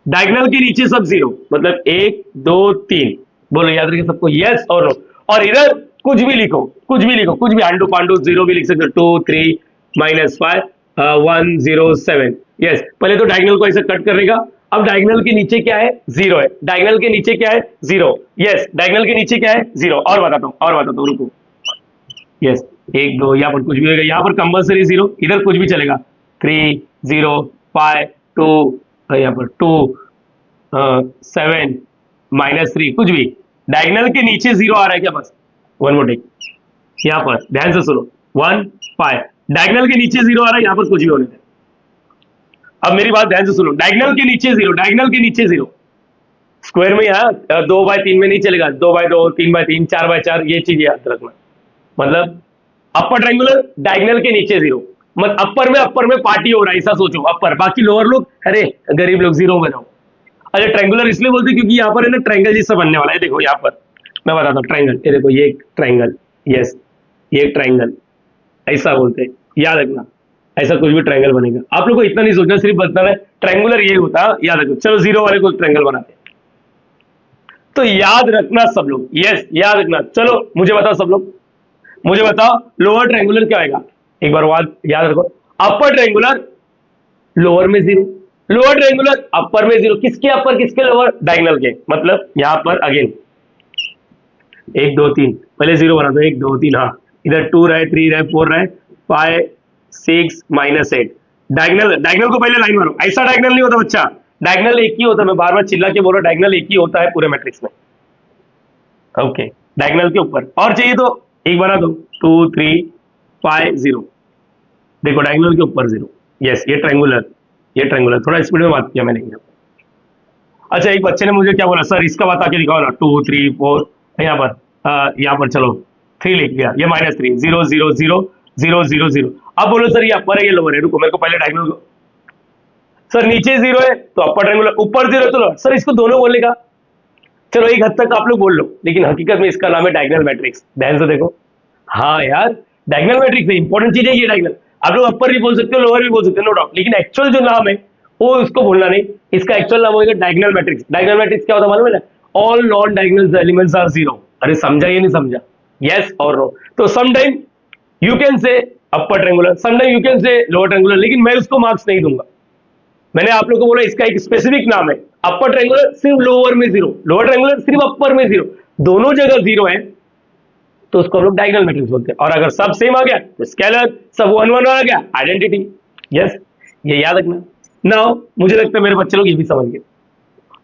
Speaker 1: डायगोनल के नीचे सब 0 मतलब 1 2 3, बोलो याद रखिए सबको, यस और नो। और इधर कुछ भी लिखो, कुछ भी लिखो, कुछ भी, आंडू पांडू जीरो भी लिख सकते हो, 2 3 -5 1 0 7। यस, पहले तो डायगोनल को ऐसे कट करेगा। अब डायगोनल के नीचे क्या है? जीरो है। डायगोनल के नीचे क्या है? जीरो। यस, डायगोनल के नीचे क्या है? जीरो। और बताता हूँ, रुको। यस, 1 2, यहाँ पर कुछ भी होगा, यहाँ पर कंपल्सरी जीरो, इधर कुछ भी चलेगा। 3 0 5 2, यहाँ पर 2 7 -3, कुछ भी। डायगोनल के नीचे जीरो आ रहा है क्या? बस वन मोर टेक, यहाँ पर ध्यान से सुनो, 1 5, डायगोनल के नीचे जीरो आ रहा है, यहाँ पर कुछ भी होने दे। अब मेरी बात ध्यान से सुनो, डायगोनल के नीचे जीरो, डायगोनल के नीचे जीरो। स्क्वायर में यहाँ 2/3 में नहीं चलेगा, 2/2 3/3 4/4, ये चीज याद रखना। मतलब अपर ट्रायंगुलर, डायगोनल के नीचे जीरो, मतलब अपर में पार्टी हो रहा है, ऐसा सोचो। अपर, बाकी लोअर लोग, अरे गरीब लोग, जीरो में जाओ। अच्छा, ट्रायंगुलर इसलिए बोलते हैं क्योंकि यहाँ पर है ना ट्रायंगल जैसा बनने वाला है। देखो यहाँ पर मैं बताता हूँ, ट्रायंगल, ये देखो, ये एक ट्रायंगल, यस, ये एक ट्रायंगल, ऐसा बोलते हैं, याद रखना। ऐसा कुछ भी ट्रायंगल बनेगा, आप लोग को इतना नहीं सोचना, सिर्फ बताना है ट्रायंगुलर ये होता है, याद रखो। चलो जीरो वाले को ट्रायंगल बनाते हैं, तो याद रखना सब लोग, यस याद रखना। चलो मुझे बताओ सब लोग, मुझे बताओ लोअर ट्रायंगुलर क्या आएगा? एक बार याद रखो, अपर ट्रायंगुलर लोअर में जीरो, लोअर ट्रायंगुलर अपर में जीरो। किसके अपर किसके लोअर? डायगोनल के। मतलब यहां पर अगेन 1 2 3, पहले जीरो बना दो, 1 2 3, हाँ, इधर 2 रहे, 3 रहे, 4 रहे, 5 6 -8। डायगोनल, डायगोनल को पहले लाइन मारो। ऐसा डायगोनल नहीं होता बच्चा, डायगोनल एक ही होता है, मैं बार बार चिल्ला के बोल रहा हूं, डायगोनल एक ही होता है पूरे मैट्रिक्स में। ओके, डायगोनल के ऊपर और चाहिए तो एक बना दो, 2 3 5 0। देखो डायगोनल के ऊपर जीरो। यस, ये ट्रायंगुलर, ये ट्रायंगुलर, थोड़ा स्पीड में बात किया मैंने। अच्छा, एक बच्चे ने मुझे क्या बोला, सर इसका बता के दिखाओ ना, 2 3 4, यहाँ पर चलो 3 लिख दिया, ये -3 0 0 0 0 0 0। अब बोलो सर ये अपर है ये लोअर है? रुको, मेरे को पहले डायगोनल को, सर नीचे जीरो है तो अपर ट्रायंगुलर, ऊपर जीरो तो लोअर। सर इसको दोनों बोलने का, चलो एक हद तक आप लोग बोल लो, लेकिन हकीकत में इसका नाम है डायगोनल मैट्रिक्स। ध्यान से देखो, हाँ यार, डायगोनल मैट्रिक्स है, इंपॉर्टेंट चीज है ये डायगोनल। आप लोग अपर भी बोल सकते हो, लोअर भी बोल सकते हो, नो डाउट, लेकिन एक्चुअल जो नाम है वो उसको बोलना नहीं। इसका एक्चुअल नाम होगा डायगोनल मैट्रिक्स। डायगोनल मैट्रिक्स क्या होता है मालूम है ना? All non diagonal elements are zero. अरे समझा ये नहीं समझा? यस और नो। तो सम time you can say upper triangular, some time you can say lower triangular, लेकिन मैं उसको मार्क्स नहीं दूंगा। मैंने आप लोगों को बोला इसका एक स्पेसिफिक नाम है, अपर ट्रायंगुलर सिर्फ लोअर में जीरो, लोअर ट्रायंगुलर सिर्फ अपर में जीरो, दोनों जगह जीरो है, तो उसको हम लोग डायगोनल मैट्रिक्स बोलते हैं। और अगर सब सेम आ गया तो स्केलर, सब 1 1 आ गया आइडेंटिटी। यस, ये याद रखना। नाउ मुझे लगता है मेरे बच्चे लोग ये भी समझ गए।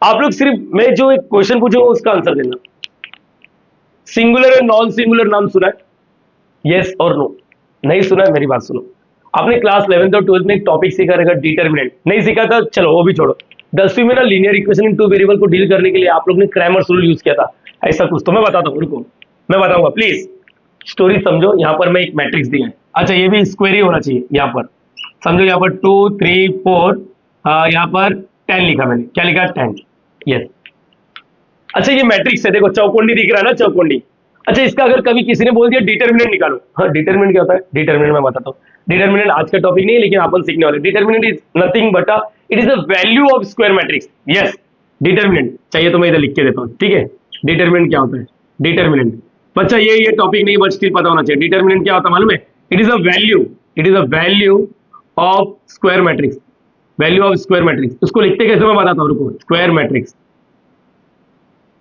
Speaker 1: आप लोग सिर्फ मैं जो एक क्वेश्चन पूछूंगा उसका आंसर देना। सिंगुलर और नॉन सिंगुलर नाम सुना है? यस और नो? नहीं सुना है? मेरी बात सुनो, आपने क्लास 11th और 12th में एक टॉपिक सीखा रहेगा, डिटर्मिनेंट। नहीं सीखा था, चलो वो भी छोड़ो। 10वीं में ना linear equation in two variable को डील करने के लिए आप लोग ने क्रैमर्स रूल यूज किया था, ऐसा कुछ। तो मैं बताता हूँ, रुको मैं बताऊंगा, प्लीज स्टोरी समझो। यहाँ पर मैं एक मैट्रिक्स दिया है, अच्छा ये भी स्क्वायर ही होना चाहिए। यहाँ पर समझो, यहाँ पर 2 3 4, यहाँ पर 10 लिखा मैंने, क्या लिखा? 10। यस, अच्छा ये मैट्रिक्स है, देखो चौकोंडी दिख रहा है ना, चौकोंडी। अच्छा, इसका अगर कभी किसी ने बोल दिया डिटर्मिनेंट निकालो, हाँ डिटर्मिनेंट क्या होता है? डिटर्मिनेंट मैं बताता हूँ। डिटर्मिनेंट आज का टॉपिक नहीं है, लेकिन अपन सीखने वाले। Determinant is nothing but it is the value of square matrix. Yes, determinant चाहिए तो मैं इधर लिख के देता हूँ, ठीक है? डिटर्मिनेंट क्या होता है? डिटर्मिनेंट बच्चा ये टॉपिक नहीं, बट स्टिल पता होना चाहिए। डिटर्मिनेंट क्या होता है मालूम है? It is a value, it is a value of square matrix, value of square matrix. उसको लिखते कैसे मैं बताता हूँ, रुको। Square matrix,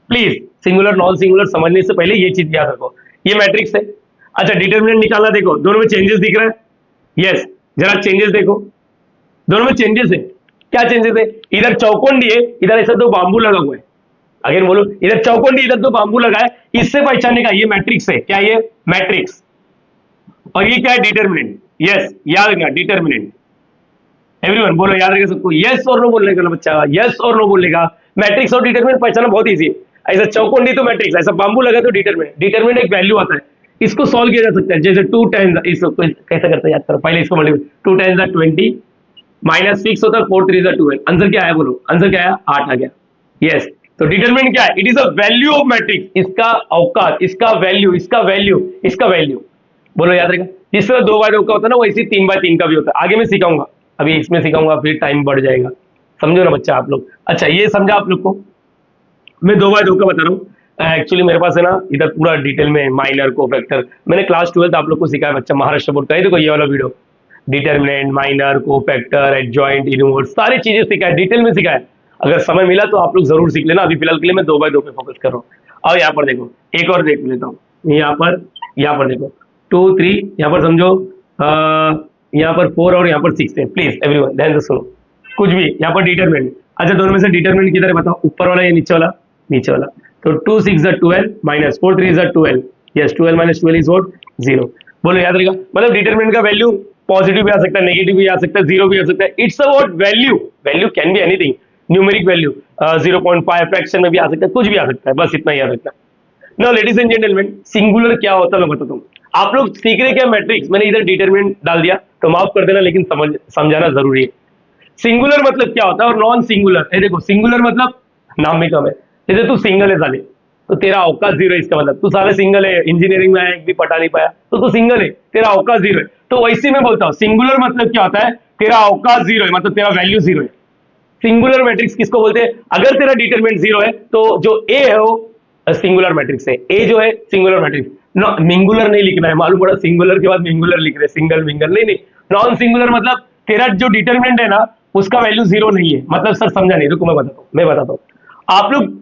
Speaker 1: please singular non singular समझने से पहले ये चीज याद रखो, ये मैट्रिक्स है। अच्छा, डिटर्मिनेंट निकालना, देखो दोनों में चेंजेस दिख रहा है? यस, जरा चेंजेस देखो, दोनों में चेंजेस है। क्या चेंजेस है? इधर चौकोंडी है, इधर ऐसा तो बांबू लगा हुआ है। अगेन बोलो, इधर चौकोंडी, इधर तो बांबू लगा है, इससे पहचानने का ये मैट्रिक्स है। क्या ये? मैट्रिक्स। और ये क्या है? डिटर्मिनेंट। यस, याद रखना डिटर्मिनेंट। एवरीवन बोलो, याद रखेगा सबको, यस और नो बोलने का बच्चा, यस और नो बोलने का। मैट्रिक्स और डिटर्मिनेंट पहचानना बहुत इजी है। ऐसा चौकोंडी तो मैट्रिक्स, ऐसा बांबू लगा तो डिटर्मिनेंट। डिटर्मिनेंट एक वैल्यू आता है, इसको सॉल्व किया जा सकता है। जैसे 2 टाइम्स, इसको कैसे करते हैं याद करो, पहले इसको मल्टीप्लाई, 2 टाइम्स 20 -6 होता है, 4 3 12। आंसर क्या आया बोलो? आंसर क्या आया? 8 आ गया। यस, तो डिटरमिनेंट क्या है? It is a value of matrix, इसका औकात, इसका वैल्यू, इसका वैल्यू, इसका वैल्यू। बोलो याद रहेगा। जिस तरह 2/2 का होता है ना, वैसे 3/3 का भी होता है। आगे मैं सिखाऊंगा, अभी इसमें सिखाऊंगा, फिर टाइम बढ़ जाएगा। समझो ना बच्चा आप लोग? अच्छा ये समझा आप लोग को? मैं 2/2 का बता रहा हूँ। एक्चुअली मेरे पास है ना इधर पूरा डिटेल में माइनर कोफैक्टर, मैंने क्लास 12 आप लोग को सिखाया बच्चा, महाराष्ट्र बोर्ड का। ये देखो ये वाला video, determinant, minor, cofactor, adjoint, inverse, सारी चीजें सिखाया, डिटेल में सिखाया। अगर समय मिला तो आप लोग जरूर सीख लेना। अभी फिलहाल के लिए मैं 2x2 पे फोकस कर रहा हूँ। और यहाँ पर देखो एक और देख लेता हूँ, यहाँ पर देखो 2 3, यहाँ पर समझो यहाँ पर 4 और यहाँ पर 6 है। प्लीज एवरीवन ध्यान से सुनो, कुछ भी यहाँ पर डिटरमिनेंट। अच्छा दोनों में से डिटरमिनेंट किधर है बताओ, ऊपर वाला या नीचे वाला? नीचे वाला। तो 2 6 12 minus 4 3 12, yes 12 minus 12 is what 0। बोलो याद रहेगा, मतलब डिटरमिनेंट का वैल्यू पॉजिटिव भी आ सकता है, नेगेटिव भी आ सकता है, 0 भी आ सकता है। It's about value, value can be anything, numeric value 0.5 fraction में भी आ सकता है, कुछ भी आ सकता है, बस इतना याद रखना। Now ladies and gentleman, singular क्या होता है मैं बताता हूँ। आप लोग सीख रहे क्या मैट्रिक्स, मैंने इधर डिटरमिनेंट डाल दिया तो माफ कर देना, लेकिन समझाना जरूरी है। सिंगुलर मतलब क्या होता है और नॉन सिंगुलर, ये देखो सिंगुलर मतलब नाम में कम है, जैसे तू सिंगल है साले तो तेरा औकात 0 है, इसका मतलब तू साले सिंगल है, इंजीनियरिंग में आया एक भी पढ़ा नहीं पाया तो तू सिंगल है, तेरा औकात 0 है। तो वैसे मैं बोलता हूँ सिंगुलर मतलब क्या होता है, तेरा औकात 0 है, मतलब तेरा वैल्यू 0 है। सिंगुलर मैट्रिक्स किसको बोलते हैं, अगर तेरा डिटरमिनेंट 0 है तो जो ए है वो सिंगुलर मैट्रिक्स है, ए जो है सिंगुलर मैट्रिक्स। मिंगुलर नहीं लिखना है, मालूम पड़ा सिंगुलर के बाद मिंगुलर लिख रहे, सिंगल मिंगल नहीं नहीं। नॉन सिंगुलर मतलब तेरा जो डिटरमिनेंट है ना उसका वैल्यू 0 नहीं है, मतलब सर समझा नहीं, रुको मैं बताता हूँ। आप लोग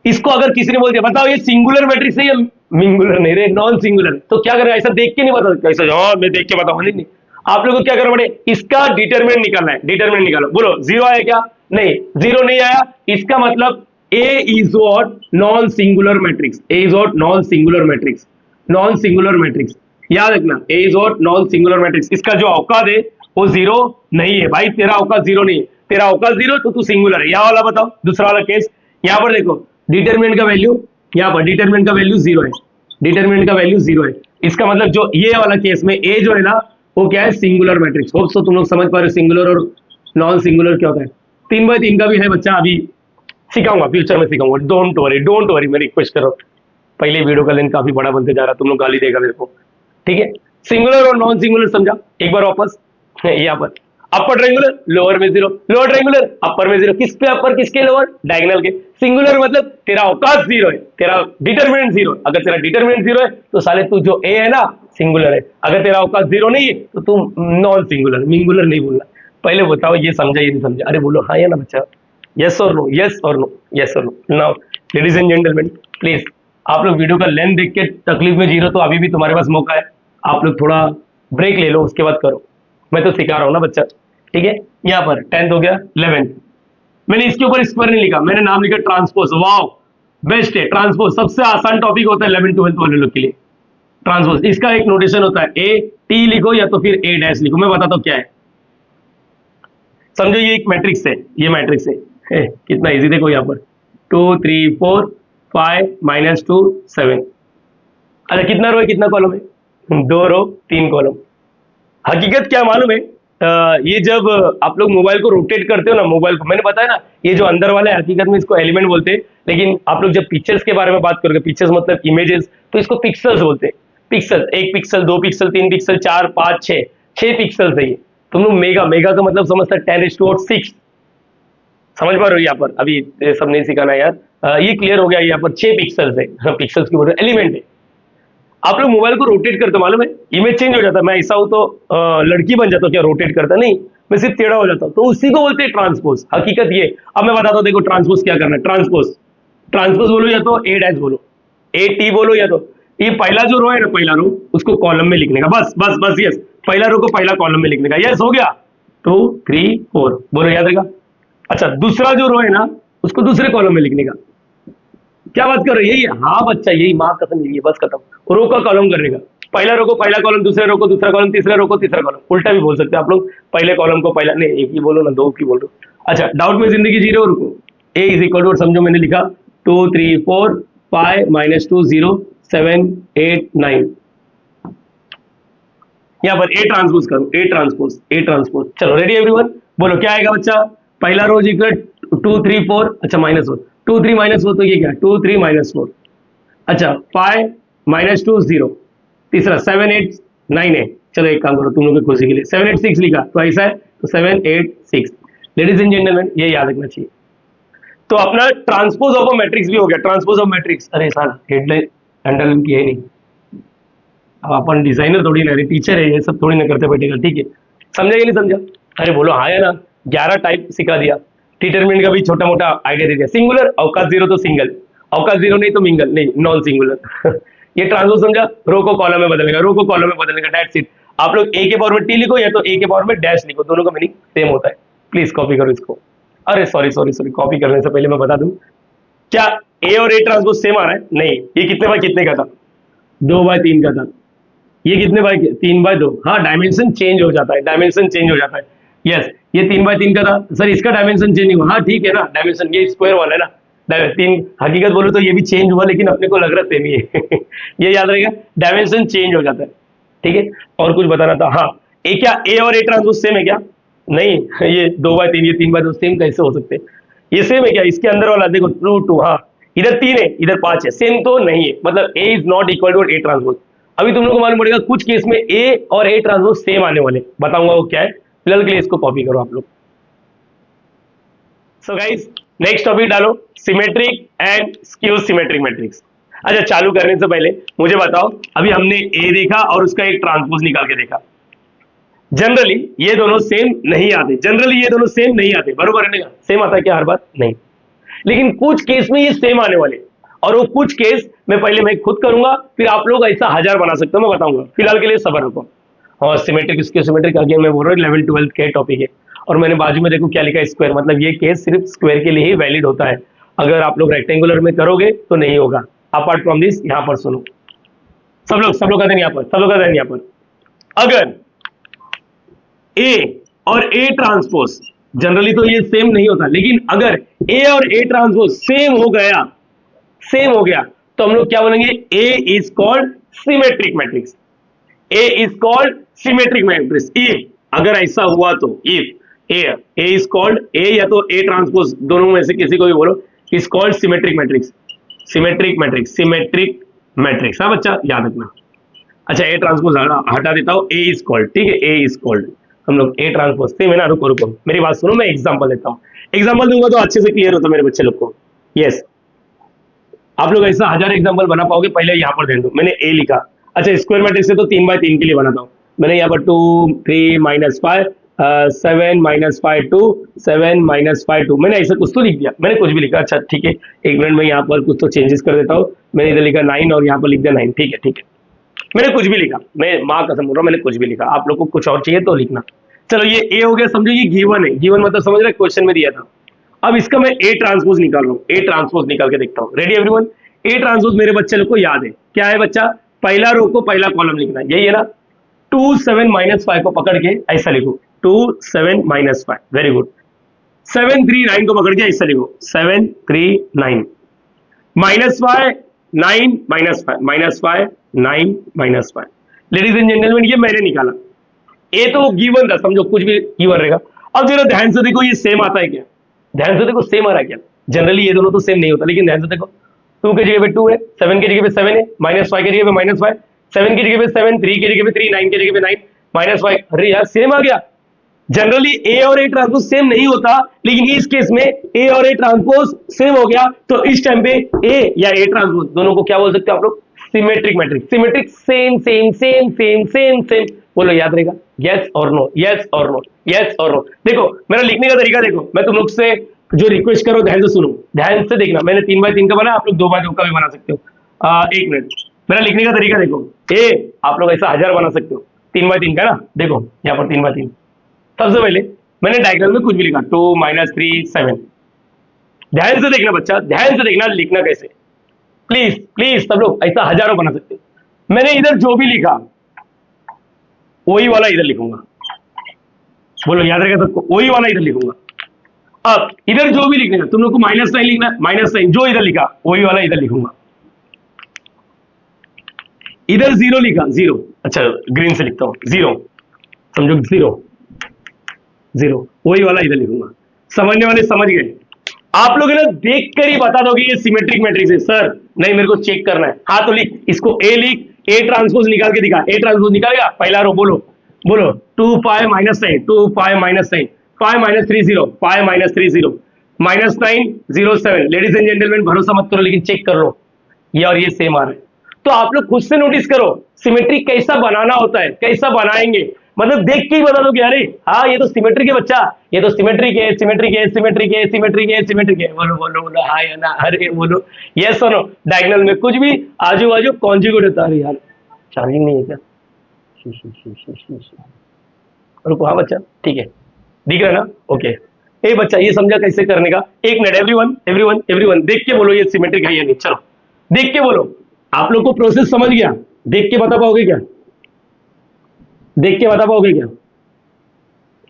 Speaker 1: इसको अगर किसी ने बोल दिया बताओ ये सिंगुलर मैट्रिक्स है या मिंगुलर नहीं रे, नॉन सिंगुलर, तो क्या करें, ऐसा देख के नहीं बता सकते, ऐसा हाँ मैं देख के बताऊंगा नहीं। आप लोगों को क्या करना पड़े, इसका डिटरमिनेंट निकालना है, डिटरमिनेंट निकालो। बोलो 0 आया क्या, नहीं 0 नहीं आया, इसका मतलब A is what non singular matrix, A is what non singular matrix, non singular matrix याद रखना, A is what non singular matrix. इसका जो औकात है वो 0 नहीं है भाई, तेरा औकात 0 नहीं है, तेरा औकात 0 तो तू सिंगुलर है। यहाँ वाला बताओ, दूसरा वाला केस, यहाँ पर देखो डिटरमिनेंट का वैल्यू, यहाँ पर डिटरमिनेंट का वैल्यू 0 है, डिटरमिनेंट का वैल्यू 0 है। इसका मतलब जो ये वाला केस में A जो है ना वो क्या है, सिंगुलर मैट्रिक्स। होप सो तुम लोग समझ पा रहे हो सिंगुलर और नॉन सिंगुलर क्या होता है। 3x3 का भी है बच्चा, अभी सिखाऊंगा, फ्यूचर में सिखाऊंगा, डोंट वरी, मैं रिक्वेस्ट करो। पहले वीडियो का लेंथ काफी बड़ा बनते जा रहा, तुम लोग गाली देगा मेरे को, ठीक है। सिंगुलर और नॉन सिंगुलर समझा, एक बार वापस यहाँ पर अपर ट्रायंगुलर लोअर में 0, लोअर ट्रायंगुलर अपर में 0, किस पे अपर किसके लोअर, डायगोनल के। सिंगुलर मतलब तेरा औकात 0 है, तेरा डिटरमिनेंट 0, अगर तेरा डिटरमिनेंट 0 है तो साले तू जो ए है ना सिंगुलर है, अगर तेरा औकात 0 नहीं है तो तू नॉन सिंगुलर, मिंगुलर नहीं बोलना। पहले बताओ ये समझा ये नहीं समझा, अरे बोलो हाँ या ना बच्चा, यस और नो, यस और नो, यस और no. Now ladies and gentleman please, आप लोग वीडियो का लेंथ देख के तकलीफ में जी रहे हो तो अभी भी तुम्हारे पास मौका है, आप लोग थोड़ा ब्रेक ले लो उसके बाद करो, मैं तो सिखा रहा हूँ ना बच्चा, ठीक है। यहाँ पर 10th हो गया, 11th मैंने इसके ऊपर स्क्वायर नहीं लिखा, मैंने नाम लिखा ट्रांसपोज। वाओ बेस्ट है ट्रांसपोज, सबसे आसान टॉपिक होता है 11th 12th वाले लोग के लिए ट्रांसपोज। इसका एक नोटेशन होता है, ए टी लिखो या तो फिर ए डैश लिखो, मैं बताता हूँ क्या है। समझो ये एक मैट्रिक्स है, ये मैट्रिक्स है, कितना इजी, देखो यहाँ पर 2 3 4 5 -2 7। अच्छा कितना रो है कितना कॉलम है, 2 रो 3 कॉलम। हकीकत क्या मालूम है, ये जब आप लोग मोबाइल को रोटेट करते हो ना, मोबाइल को मैंने बताया ना ये जो अंदर वाला है हकीकत में इसको एलिमेंट बोलते हैं, लेकिन आप लोग जब पिक्चर्स के बारे में बात करोगे, पिक्चर्स मतलब इमेजेस, तो इसको पिक्सल्स बोलते हैं। Pixel, 1 pixel 2 pixel 3 pixel 4 5 6 pixels है ये। तुम लोग मेगा, मेगा का मतलब समझता है 10⁻6, समझ पा रहे हो। यहाँ पर अभी सब नहीं सिखाना यार, ये क्लियर हो गया, यहाँ पर 6 पिक्सल्स है, पिक्सल्स की बोलते एलिमेंट है। आप लोग मोबाइल को रोटेट करते मालूम है, इमेज चेंज हो जाता है, मैं ऐसा हूं तो लड़की बन जाता हूँ क्या, रोटेट करता नहीं, मैं सिर्फ टेढ़ा हो जाता हूँ, तो उसी को बोलते हैं ट्रांसपोज। हकीकत ये, अब मैं बताता हूँ, देखो ट्रांसपोज क्या करना है। ट्रांसपोज, ट्रांसपोज बोलो या तो ए डैश बोलो, ए टी बोलो, या तो ये पहला जो रो है ना, पहला रो उसको कॉलम में लिखने का, बस बस बस, यस पहला रो को पहला कॉलम में लिखने का, यस हो गया। 2 3 4 बोलो, याद रहेगा। अच्छा दूसरा जो रो है ना उसको दूसरे कॉलम में लिखने का, क्या बात कर रहे हो, यही हाँ बच्चा, यही माँ कसम, यही है, बस खत्म। रो का कॉलम करने का, पहला रो को पहला कॉलम, दूसरे रो को दूसरा कॉलम, तीसरा रो को तीसरा कॉलम, उल्टा भी बोल सकते हैं आप लोग, पहले कॉलम को पहला, नहीं एक ही बोलो ना, 2 की बोलो। अच्छा डाउट में जिंदगी जी रहे हो, रुको। ए इज इक्वल टू, समझो मैंने लिखा 2 3 4 5 -2 0 7 8 9, यहाँ पर ए ट्रांसपोज करो, ए ट्रांसपोज, ए ट्रांसपोज। चलो रेडी एवरीवन, बोलो क्या आएगा बच्चा, पहला रोज इक्वल 2 3 4, अच्छा -4, 2 3 -4 तो ये क्या, 2 3 -4, अच्छा 5 -2 0, तीसरा 7 8 9 है। चलो एक काम करो तुम लोग की खुशी के लिए, 7 8 6 लिखा तो ऐसा है, तो 7 8 6। लेडीज एंड जेंटलमैन ये याद रखना चाहिए। तो अपना ट्रांसपोज ऑफ अ मैट्रिक्स भी हो गया, ट्रांसपोज ऑफ मैट्रिक्स। अरे साला हेडलाइन अंडरलाइन की है नहीं, अब अपन डिजाइनर थोड़ी ना, टीचर है, ये सब थोड़ी ना करते बैठेगा। ठीक है, समझा कि नहीं समझा? अरे बोलो हाँ या ना। 11 टाइप सिखा दिया, डिटरमिनेंट का भी छोटा मोटा आइडिया दे दिया। सिंगुलर अवकाश जीरो तो सिंगल, अवकाश जीरो नहीं तो मिंगल, नहीं नॉन सिंगुलर ये ट्रांसपोज समझा, रो को कॉलम में बदलने का, रो को कॉलम में बदलने का, दैट्स इट। आप लोग ए के पावर में टी लिखो या तो ए के पावर में डैश लिखो, दोनों का मीनिंग सेम होता है। प्लीज कॉपी करो इसको। अरे सॉरी सॉरी सॉरी, कॉपी करने से पहले मैं बता दूं, क्या ए और ए ट्रांसपोज सेम आ रहा है? नहीं। ये कितने बाय कितने का था? 2/3 का था। ये कितने बाय 3/2? हाँ, डायमेंशन चेंज हो जाता है, डायमेंशन चेंज हो जाता है। यस, ये 3/3 का था सर, इसका डायमेंशन चेंज हुआ। हाँ ठीक है ना, डायमेंशन ये स्क्वायर वाला है ना, तीन हकीकत बोलो तो ये भी चेंज हुआ, लेकिन अपने को लग रहा सेम ही है ये याद रहेगा, डायमेंशन चेंज हो जाता है। ठीक है, और कुछ बताना था? हाँ, ए क्या ए और ए ट्रांसपोज सेम है क्या? नहीं, ये 2/3 ये 3/2 सेम कैसे हो सकते हैं? ये सेम है क्या? इसके अंदर वाला देखो, ट्रू टू, हाँ इधर 3 है इधर 5 है, सेम तो नहीं है, मतलब A is not equal to A transpose. अभी तुम लोग को मालूम पड़ेगा कुछ केस में ए और ए ट्रांसपोज सेम आने वाले, बताऊंगा वो क्या है। फिलहाल के लिए इसको कॉपी करो आप लोग। सो गाइस, नेक्स्ट टॉपिक डालो, symmetric and skew symmetric matrix. अच्छा, चालू करने से पहले मुझे बताओ, अभी हमने ए देखा और उसका एक ट्रांसपोज निकाल के देखा। जनरली ये दोनों सेम नहीं आते, जनरली ये दोनों सेम नहीं आते, बरोबर है ना? सेम आता है क्या हर बार? नहीं, लेकिन कुछ केस में ये सेम आने वाले, और वो कुछ केस मैं पहले मैं खुद करूंगा, फिर आप लोग ऐसा 1000 बना सकते हो, मैं बताऊंगा। फिलहाल के लिए सबर रखो। और सिमेट्रिक स्क्यू सिमेट्रिक अगेन मैं बोल रहा हूँ, लेवल 12 के टॉपिक है, और मैंने बाजू में देखो क्या लिखा है, स्क्वायर, मतलब ये केस सिर्फ स्क्वायर के लिए ही वैलिड होता है। अगर आप लोग रेक्टेंगुलर में करोगे तो नहीं होगा। अपार्ट फ्रॉम दिस, यहाँ पर सुनो, सब लोग कहते हैं यहाँ पर, सब लोग कहते हैं यहाँ पर, अगर ए और ए ट्रांसपोज, जनरली तो ये सेम नहीं होता, लेकिन अगर ए और ए ट्रांसपोज सेम हो गया तो हम लोग क्या बोलेंगे? A is called symmetric matrix, A is called symmetric matrix. If अगर ऐसा हुआ तो, if A is called, A या तो ए ट्रांसपोज, दोनों में से किसी को भी बोलो, is called symmetric matrix, symmetric matrix, symmetric matrix. हाँ बच्चा, याद रखना। अच्छा, ए ट्रांसपोज हटा देता हूं, ए इज कॉल्ड, ठीक है, ए इज कॉल्ड, हम लोग ए ट्रांसपोज सेम है ना। रुको मेरी बात सुनो, मैं एग्जांपल देता हूं, एग्जांपल दूंगा तो अच्छे से क्लियर होता मेरे बच्चे लोग को। यस, आप लोग ऐसा 1000 एग्जांपल बना पाओगे। पहले यहाँ पर ध्यान दो, मैंने ए लिखा। अच्छा, स्क्वायर मैट्रिक्स से तो 3/3 के लिए बनाता हूँ मैंने, यहाँ पर 2 3 -5 7 -5 2 7 -5 2, मैंने ऐसा कुछ तो लिख दिया, मैंने कुछ भी लिखा। अच्छा ठीक है, एक मिनट में यहाँ पर कुछ तो चेंजेस कर देता हूँ। मैंने इधर लिखा 9 और यहाँ पर लिख दिया 9। ठीक है, मैंने कुछ भी लिखा, मैं माँ कसम बोल रहा हूँ, मैंने कुछ भी लिखा। आप लोग को कुछ और चाहिए तो लिखना। चलो, ये ए हो गया, समझो ये गिवन है, गिवन मतलब समझ रहे, क्वेश्चन में दिया था। अब इसका मैं ए ट्रांसपोज निकाल रहा हूँ, ए ट्रांसपोज निकाल के देखता हूँ। Ready everyone? ए ट्रांसपोज मेरे बच्चे लोग को याद है, क्या है बच्चा? पहला रो को पहला कॉलम लिखना है, यही है ना। 2 7 -5 को पकड़ के ऐसा लिखो, 2 7 -5, वेरी गुड। 7 3 9 को पकड़ के ऐसा लिखो, 7 3 9 -5 9 -5 -5 9 -5। लेडीज एंड जेंटलमैन, ये मैंने निकाला। ए तो गिवन था, समझो कुछ भी गिवन रहेगा। अब जरा ध्यान से देखो, ये सेम आता है क्या? ध्यान से देखो, सेम आ रहा है क्या? जनरली ये दोनों तो सेम नहीं होता, लेकिन ध्यान से देखो, 2 की जगह पे 2 है, 7 की जगह पे 7 है, -5 की जगह पे -5, 7 की जगह पे 7, 3 की जगह पे 3, 9 की जगह पे 9, -5। अरे यार, सेम आ गया। जनरली ए और ए ट्रांसपोज सेम नहीं होता, लेकिन इस केस में ए और ए ट्रांसपोज सेम हो गया, तो इस टाइम पे ए या ए ट्रांसपोज दोनों को क्या बोल सकते हो आप लोग? Symmetric matrix. Symmetric, same same same same same same, बोलो याद रहेगा? यस और नो, यस और नो, यस और नो। देखो मेरा लिखने का तरीका देखो, मैं तुम लोग से जो रिक्वेस्ट करो ध्यान से सुनो, ध्यान से देखना। मैंने 3/3 का बना, आप लोग 2/2 का भी बना सकते हो। एक मिनट, मेरा लिखने का तरीका देखो। ए आप लोग ऐसा 1000 बना सकते हो, 3/3 का ना। देखो यहाँ पर 3/3, सबसे पहले मैंने डायग्राम में कुछ भी लिखा, 2 -3 7। ध्यान से देखना बच्चा, ध्यान से देखना, लिखना कैसे, प्लीज प्लीज। सब लोग ऐसा हजारों बना सकते हो। मैंने इधर जो भी लिखा वही वाला इधर लिखूंगा, बोलो याद रहेगा सबको? वही वाला इधर लिखूंगा। अब इधर जो भी लिखना है तुम लोग को -9 लिखना है, -9 जो इधर लिखा वही वाला इधर लिखूंगा। इधर 0 लिखा, 0, अच्छा ग्रीन से लिखता हूं, 0, समझो 0 वही वाला इधर लिखूंगा। समझने वाले समझ गए? आप लोग ना देख कर ही बता दोगे ये सिमेट्रिक मैट्रिक्स है। सर नहीं, मेरे को चेक करना है। हाँ तो लिख, इसको ए लिख, ए ट्रांसपोज निकाल के दिखा। ए ट्रांसपोज निकालेगा, पहला रो बोलो 2 5 -9 2 5 -9 5 -3 0 5 -3 0 -907। लेडीज एंड जेंटलमैन, भरोसा मत करो लेकिन चेक कर लो, ये और ये सेम आ रहा है। तो आप लोग खुद से नोटिस करो सिमेट्री कैसा बनाना होता है, कैसा बनाएंगे, मतलब देख के ही बता दो कि अरे हाँ ये तो सिमेट्रिक है बच्चा, ये तो सिमेट्रिक है, सिमेट्रिक है, सिमेट्रिक है, सिमेट्रिक है, सिमेट्रिक है। बोलो बोलो बोलो, हाँ या ना, अरे बोलो यस सुनो। डायगोनल में कुछ भी आजू बाजू कॉन्जुगेट होता है। यार चार्जिंग नहीं है क्या? रुको, हाँ बच्चा ठीक है, दिख रहा है ना? ओके। ए बच्चा ये समझा कैसे करने का? एक मिनट, एवरीवन एवरीवन एवरीवन देख के बोलो ये सिमेट्रिक है या नहीं। चलो देख के बोलो। आप लोग को प्रोसेस समझ गया? देख के बता पाओगे क्या? देख के बता पाओगे क्या?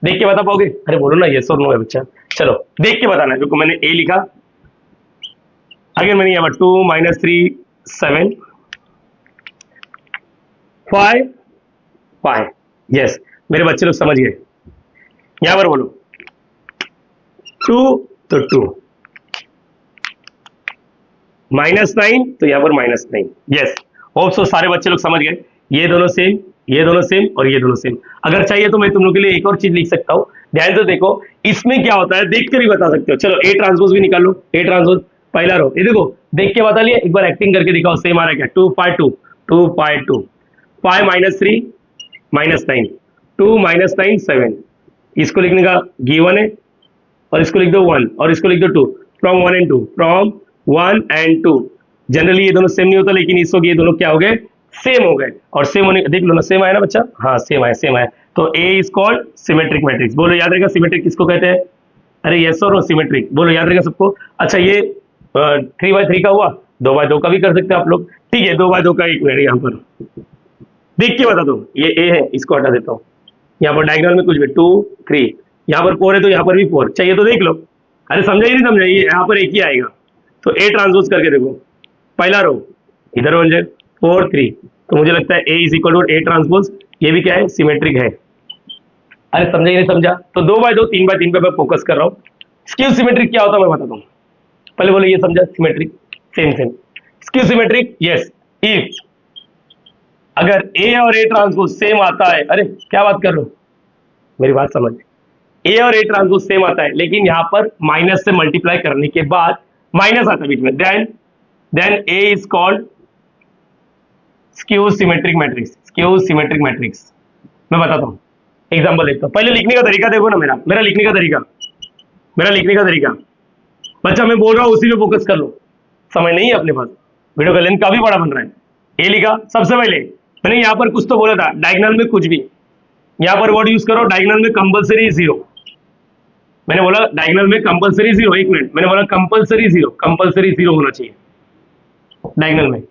Speaker 1: देख के बता पाओगे? अरे बोलो ना यस और नो है बच्चा। चलो देख के बताना है। देखो मैंने ए लिखा, आगे मैंने यहाँ 2 - 3 7 5 5। यस मेरे बच्चे लोग समझ गए। यहां पर बोलो 2 तो 2, -9 तो यहां पर -9। यस होप सो सारे बच्चे लोग समझ गए। ये दोनों सेम, ये दोनों सेम और ये दोनों सेम। अगर चाहिए तो मैं तुम लोग के लिए एक और चीज लिख सकता हूं, ध्यान से देखो। इसमें क्या होता है देख कर ही बता सकते हो। चलो ए ट्रांसपोज भी निकाल लो। ए ट्रांसपोज पहला रो, ये देखो देख के बता लिया, एक बार एक्टिंग करके दिखाओ सेम आ रहा है क्या? 2 5 2 2 5 2 5 -3 -9 2 -9 7। इसको लिखने का गिवन है और इसको लिख दो 1 और इसको लिख दो 2। From 1 and 2, from 1 and 2। Generally ये दोनों सेम नहीं होता लेकिन इस वक्त ये दोनों क्या हो गए? सेम हो गए। और सेम होने देख लो ना, सेम आया ना बच्चा? हाँ सेम आया, सेम आया। तो ए इज कॉल्ड सिमेट्रिक मैट्रिक्स। बोलो याद रहेगा सिमेट्रिक किसको कहते हैं? अरे यस और सिमेट्रिक, बोलो याद रहेगा सबको। अच्छा ये 3/3 का हुआ, 2/2 का भी कर सकते हैं आप लोग। ठीक है 2/2 का एक मिनट यहाँ पर देख के बता दो। ये ए है, इसको हटा देता हूँ। यहाँ पर डायगोनल में कुछ भी 2 3, यहाँ पर 4 है तो यहाँ पर भी 4 चाहिए तो देख लो। अरे समझा ही नहीं समझा? ये यहाँ पर एक ही आएगा। तो ए ट्रांसपोज करके देखो, पहला रो इधर बन जाए 4 3, तो मुझे लगता है A is equal to A transpose. ये भी क्या है? सिमेट्रिक है। अरे समझा ही नहीं समझा? तो 2/2 3/3 पे मैं फोकस कर रहा हूँ। स्क्यू सिमेट्रिक क्या होता है मैं बताता हूँ। पहले बोलो ये समझा symmetric, same same. Skew symmetric yes if अगर ए और ए ट्रांसपोज सेम आता है। अरे क्या बात कर रहे हो, मेरी बात समझ। ए और ए ट्रांसपोज सेम आता है लेकिन यहां पर माइनस से मल्टीप्लाई करने के बाद माइनस आता है बीच में, then A is called skew symmetric matrix. Skew symmetric matrix मैं बताता हूं, एग्जांपल देखता हूं। पहले लिखने का तरीका देखो ना, मेरा लिखने का तरीका बच्चा मैं बोल रहा हूं उसी पे फोकस कर लो। समय नहीं है अपने पास, वीडियो का लेंथ काफी बड़ा बन रहा है। ए लिखा, सबसे पहले मैंने यहां पर कुछ तो बोला था, डायगोनल में कुछ भी। यहां पर वर्ड यूज करो, डायगोनल में कंपलसरी 0। मैंने बोला डायगोनल में कंपलसरी 0, एक मिनट, मैंने बोला कंपलसरी 0 होना चाहिए डायगोनल में।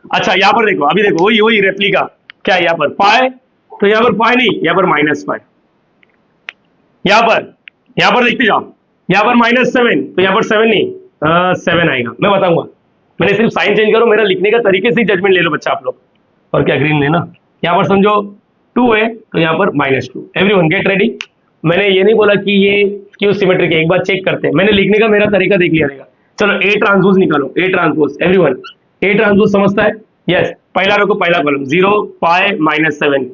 Speaker 1: अच्छा यहां पर देखो, अभी देखो वही रेप्लिका क्या है यहाँ पर पाई, तो यहाँ पर पाई नहीं, यहाँ पर -5। यहाँ पर देखते जाओ, यहाँ पर -7, तो यहाँ पर 7 नहीं 7 आएगा। मैं बताऊंगा, मैंने सिर्फ साइन चेंज करो, मेरा लिखने का तरीके से जजमेंट ले लो बच्चा आप लोग। और क्या ग्रीन लेना, यहाँ पर समझो 2 है तो यहाँ पर -2। Everyone get ready. मैंने ये नहीं बोला कि ये क्यों सिमेट्रिक है, एक बार चेक करते हैं। मैंने लिखने का मेरा तरीका देख लिया रहेगा। चलो ए ट्रांसपोज निकालो, A transpose everyone. A transpose समझता है? यस। पहला रो को पहला कॉलम 0 5 -7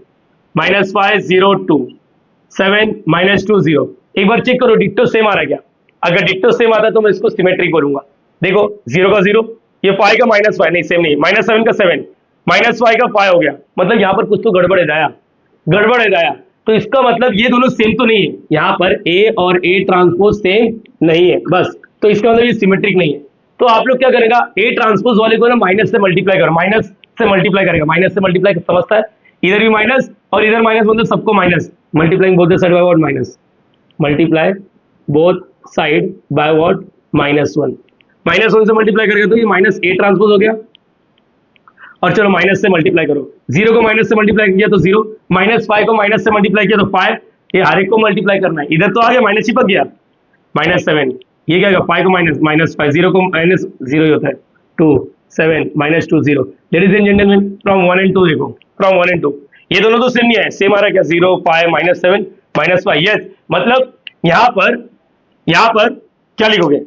Speaker 1: -5 0 2 7 -2 0। एक बार चेक करो डिट्टो सेम आ रहा है क्या? अगर डिट्टो सेम आता है तो मैं इसको सिमेट्रिक बोलूंगा। देखो 0 का 0, ये 5 का -5 नहीं, सेम नहीं, -7 का 7 -5 का 5 हो गया। मतलब यहाँ पर कुछ तो गड़बड़ है दाया। तो इसका मतलब ये दोनों सेम तो नहीं है, यहाँ पर ए और ए ट्रांसपोज सेम नहीं है बस। तो इसका मतलब ये सिमेट्रिक नहीं है। तो आप लोग क्या करेगा, ए ट्रांसपोज वाले को ना माइनस से मल्टीप्लाई करो, माइनस से मल्टीप्लाई समझता है? इधर भी माइनस और इधर माइनस, मतलब सबको minus. Multiplying both the side by what? Minus. Multiply both side by what? -1। -1 से मल्टीप्लाई करेगा तो ये माइनस ए ट्रांसपोज हो गया। और चलो माइनस से मल्टीप्लाई करो, 0 को माइनस से मल्टीप्लाई किया तो 0, -5 को माइनस से मल्टीप्लाई किया तो 5। ये हर एक को मल्टीप्लाई करना है, इधर तो आ गया माइनस चिपक गया, -7। ये क्या होगा, 5 को -5, 0 को माइनस 0 ही होता है, 2 7 -2 0। Ladies and gentleman from 1 and 2 देखो, फ्रॉम 1 and 2 ये दोनों तो सेम नहीं है, सेम आ रहा है क्या? 0 5 -7 -5। यस, मतलब यहाँ पर क्या लिखोगे?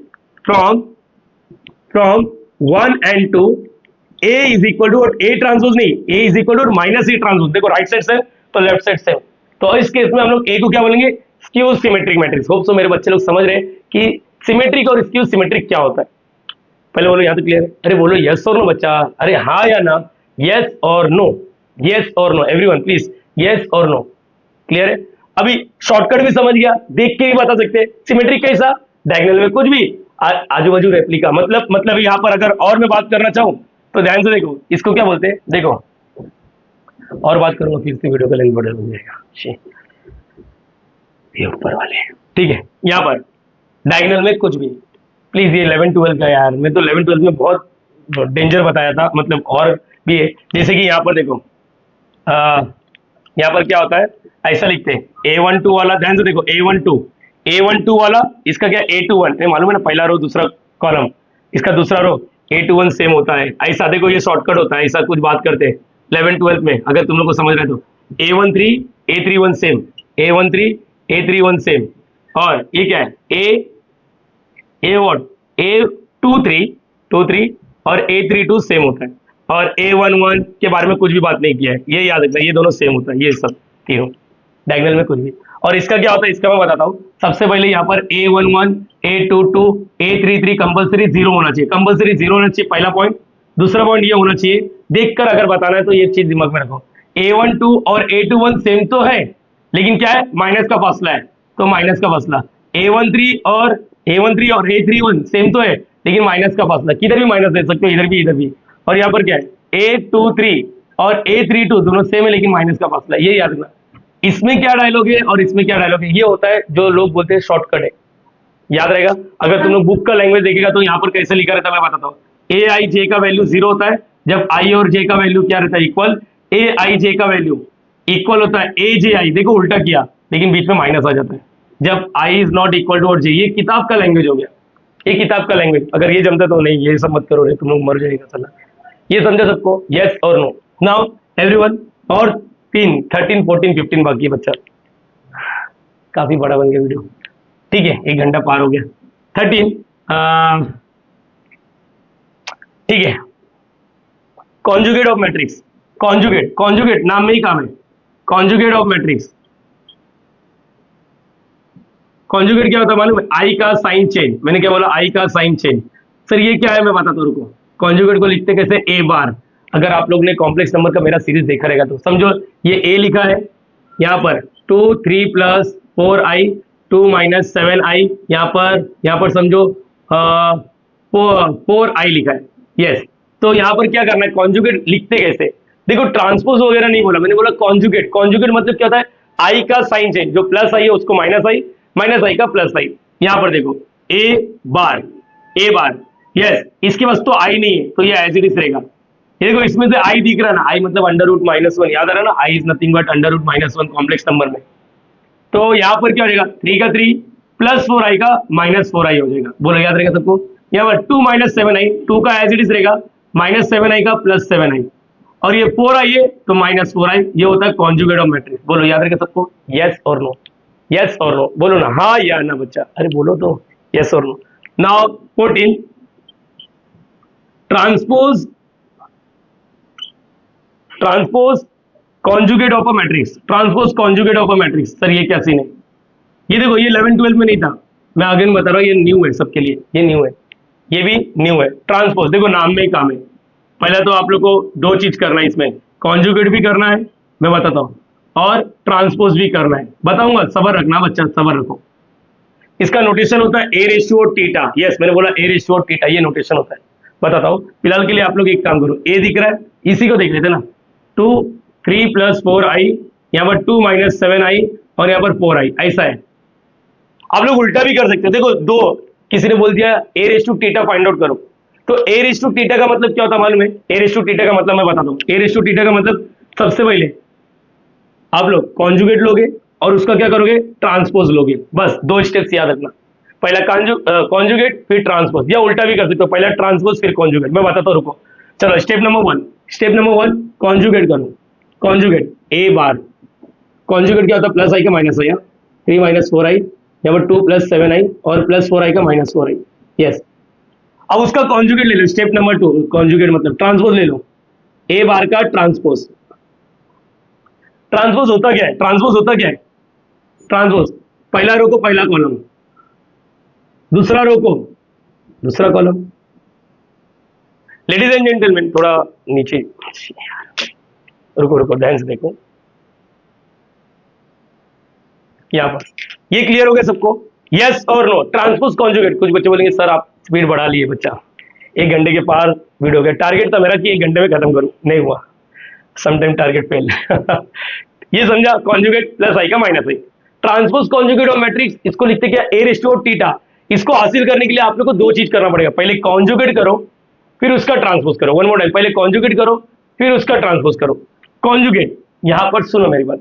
Speaker 1: From 1 and 2 A is equal to A transpose नहीं, A is equal to -E transpose. देखो राइट साइड से तो लेफ्ट साइड से, तो इस केस में हम लोग A को क्या बोलेंगे? Skew symmetric matrix. Hope so मेरे बच्चे लोग समझ रहे हैं कि सिमेट्रिक और स्क्यू सिमेट्रिक क्या होता है, पहले बोलो, यहाँ तो क्लियर है? अरे बोलो यस और नो बच्चा, अरे हाँ या ना, यस और नो, यस और नो, एवरीवन प्लीज, यस और नो, क्लियर है? अभी शॉर्टकट भी समझ गया, देख के भी बता सकते हैं। सिमेट्रिक कैसा? डायगोनल में कुछ भी, आजू बाजू रेप्लिका, मतलब यहाँ पर अगर और मैं बात करना चाहूं तो ध्यान से देखो, इसको क्या बोलते हैं, देखो और बात करूंगा फिर से वीडियो का लेंथ बड़ा हो जाएगा, ये ऊपर वाले, ठीक है? यहाँ पर डायगोनल में कुछ भी, प्लीज ये 11-12 का यार, मैं तो 11-12 में बहुत डेंजर बताया था, मतलब और भी है, जैसे कि यहाँ पर देखो, यहाँ पर क्या होता है, ऐसा लिखते हैं A12 वाला, ध्यान से देखो, A12 वाला, इसका क्या A21, मालूम है ना, पहला रो दूसरा कॉलम, इसका दूसरा रो A21 सेम होता है, ऐसा देखो, ये शॉर्टकट होता है, ऐसा कुछ बात करते हैं 11-12 में, अगर तुम लोग को समझ रहे तो A13 A31 same, A13 A31 same, और ये क्या है A23 और A32 सेम होता है, और A11 के बारे में कुछ भी बात नहीं किया है, ये याद रखना, ये दोनों सेम होता है, ये सब तीनों डायगोनल में कुछ भी। और इसका क्या होता है, इसका मैं बताता हूँ। सबसे पहले यहाँ पर A11 A22 A33 कंपल्सरी 0 होना चाहिए, कंपल्सरी 0 होना चाहिए, पहला पॉइंट। दूसरा पॉइंट ये होना चाहिए, देखकर अगर बताना है तो ये चीज दिमाग में रखो, A12 और A21 सेम तो है, लेकिन क्या है, माइनस का फासला है, तो माइनस का फासला। A13 और A31 सेम तो है, लेकिन माइनस का फासला, किधर भी माइनस दे सकते हो, इधर भी इधर भी। और यहाँ पर क्या है, A23 और A32 दोनों सेम है, लेकिन माइनस का फासला, ये याद रखना। इसमें क्या डायलॉग है और इसमें क्या डायलॉग है, ये होता है जो लोग बोलते हैं शॉर्टकट है, याद रहेगा। अगर तुम लोग बुक का लैंग्वेज देखेगा तो यहाँ पर कैसे लिखा रहता है मैं बताता हूँ। AI J का वैल्यू 0 होता है जब I और J का वैल्यू क्या रहता है, इक्वल। AI J का वैल्यू इक्वल होता है AJI, देखो उल्टा किया, लेकिन बीच में माइनस आ जाता है जब I is not equal to और J। ये किताब का लैंग्वेज हो गया, ये किताब का लैंग्वेज, अगर ये जमता तो नहीं, ये सब मत करो रे, तुम लोग मर जाएगा साला। ये समझा सबको, यस और नो? नाउ एवरीवन, और 13, 14, 15 बाकी बच्चा, काफी बड़ा बन गया वीडियो, ठीक है, 1 घंटा पार हो गया। 13, ठीक है, कॉन्जुगेट ऑफ मैट्रिक्स, कॉन्जुगेट नाम में ही काम है, कॉन्जुगेट ऑफ मैट्रिक्स। कॉन्जुगेट क्या होता है मालूम है, आई का साइन चेंज, मैंने क्या बोला, आई का साइन चेंज। सर ये क्या है, मैं बताता हूँ, रुको। कॉन्जुगेट को लिखते कैसे, ए बार, अगर आप लोग ने कॉम्प्लेक्स नंबर का मेरा सीरीज देखा रहेगा तो समझो, ये ए लिखा है, यहाँ पर 2 3 + 4i 2 - 7i, यहाँ पर समझो 4i लिखा है, यस। तो यहाँ पर क्या करना है, कॉन्जुगेट लिखते कैसे, देखो ट्रांसपोज वगैरह नहीं बोला मैंने, बोला कॉन्जुगेट। कॉन्जुगेट मतलब क्या होता है, आई का साइन चेंज, जो प्लस आई है उसको माइनस आई का प्लस आई। यहाँ पर देखो ए बार, यस, इसके पास तो आई नहीं है, तो ये एज इट इज रहेगा। ये देखो इसमें से आई दिख रहा है ना, आई मतलब √-1, याद आ रहा है ना, i is nothing but √-1 complex number में। तो यहाँ पर क्या हो जाएगा, 3 का 3 + 4i का -4i हो जाएगा, बोलो याद रहेगा सबको। यहाँ पर 2 - 7i, 2 का एज इट इज रहेगा, -7i का +7i, और ये 4i है तो -4i, ये होता है कॉन्जुगेट ऑफ मैट्रिक्स। बोलो याद रहेगा सबको, यस और नो, यस और नो, बोलो ना, हाँ या ना बच्चा, अरे बोलो तो, यस और no. Now 14, transpose conjugate of a matrix, transpose conjugate of a matrix. Sir ये क्या सीन है, ये देखो, ये 11-12 में नहीं था, मैं आगे बता रहा हूँ, ये न्यू है सबके लिए, ये न्यू है, ये भी न्यू है। ट्रांसपोज देखो नाम में ही काम है। पहले तो आप लोग को 2 चीज करना है इसमें, कॉन्जुगेट भी करना है, मैं बताता हूँ, और ट्रांसपोज भी करना है, बताऊंगा, सबर रखना बच्चा, सबर रखो। इसका नोटेशन होता है A/θ, यस मैंने बोला A/θ, ये नोटेशन होता है, बताता हूँ। फिलहाल के लिए आप लोग एक काम करो, ए दिख रहा है, इसी को देख लेते ना, 2 3 + 4i, यहाँ पर 2 - 7i, और यहाँ पर 4i, ऐसा है। आप लोग उल्टा भी कर सकते हो, देखो दो, किसी ने बोल दिया A/θ फाइंड आउट करो, तो A/θ का मतलब क्या होता है मालूम है, A/θ का मतलब मैं बताता हूँ। A/θ का मतलब सबसे पहले आप लोग कॉन्जुगेट लोगे और उसका क्या करोगे, ट्रांसपोज लोगे, बस 2 स्टेप्स याद रखना, पहला कॉन्जुगेट फिर ट्रांसपोज, या उल्टा भी कर सकते हो, पहला ट्रांसपोज फिर कॉन्जुगेट, मैं बताता हूँ, रुको। चलो स्टेप नंबर 1 कॉन्जुगेट करो, कॉन्जुगेट ए बार, कॉन्जुगेट क्या होता है, +i का -i, 3 - 4i, यहाँ पर 2 + 7i और +4i का -4i, यस। अब उसका कॉन्जुगेट ले लो, स्टेप नंबर 2, कॉन्जुगेट मतलब ट्रांसपोज ले लो, ए बार का ट्रांसपोज। ट्रांसपोज होता क्या है, ट्रांसपोज पहला रो को पहला कॉलम, दूसरा रो को दूसरा कॉलम। लेडीज एंड जेंटलमैन थोड़ा नीचे, रुको रुको ध्यान से देखो, यहाँ पर ये क्लियर हो गया सबको? यस और नो? ट्रांसपोज कॉन्जुगेट, कुछ बच्चे बोलेंगे सर आप स्पीड बढ़ा लिए बच्चा, 1 घंटे के पार वीडियो हो गया। टारगेट था मेरा कि 1 घंटे में खत्म करूं, नहीं हुआ, समटाइम टारगेट फेल। ये समझा? कॉन्जुगेट प्लस आई का minus I. Transpose conjugate of matrix, इसको लिखते क्या? ए रेशियो ऑफ थीटा। इसको हासिल करने के लिए आप लोग को 2 चीज करना पड़ेगा, पहले कॉन्जुगेट करो फिर उसका ट्रांसपोज करो। वन मोर टाइम, पहले कॉन्जुगेट करो फिर उसका ट्रांसपोज करो। कॉन्जुगेट, यहां पर सुनो मेरी बात,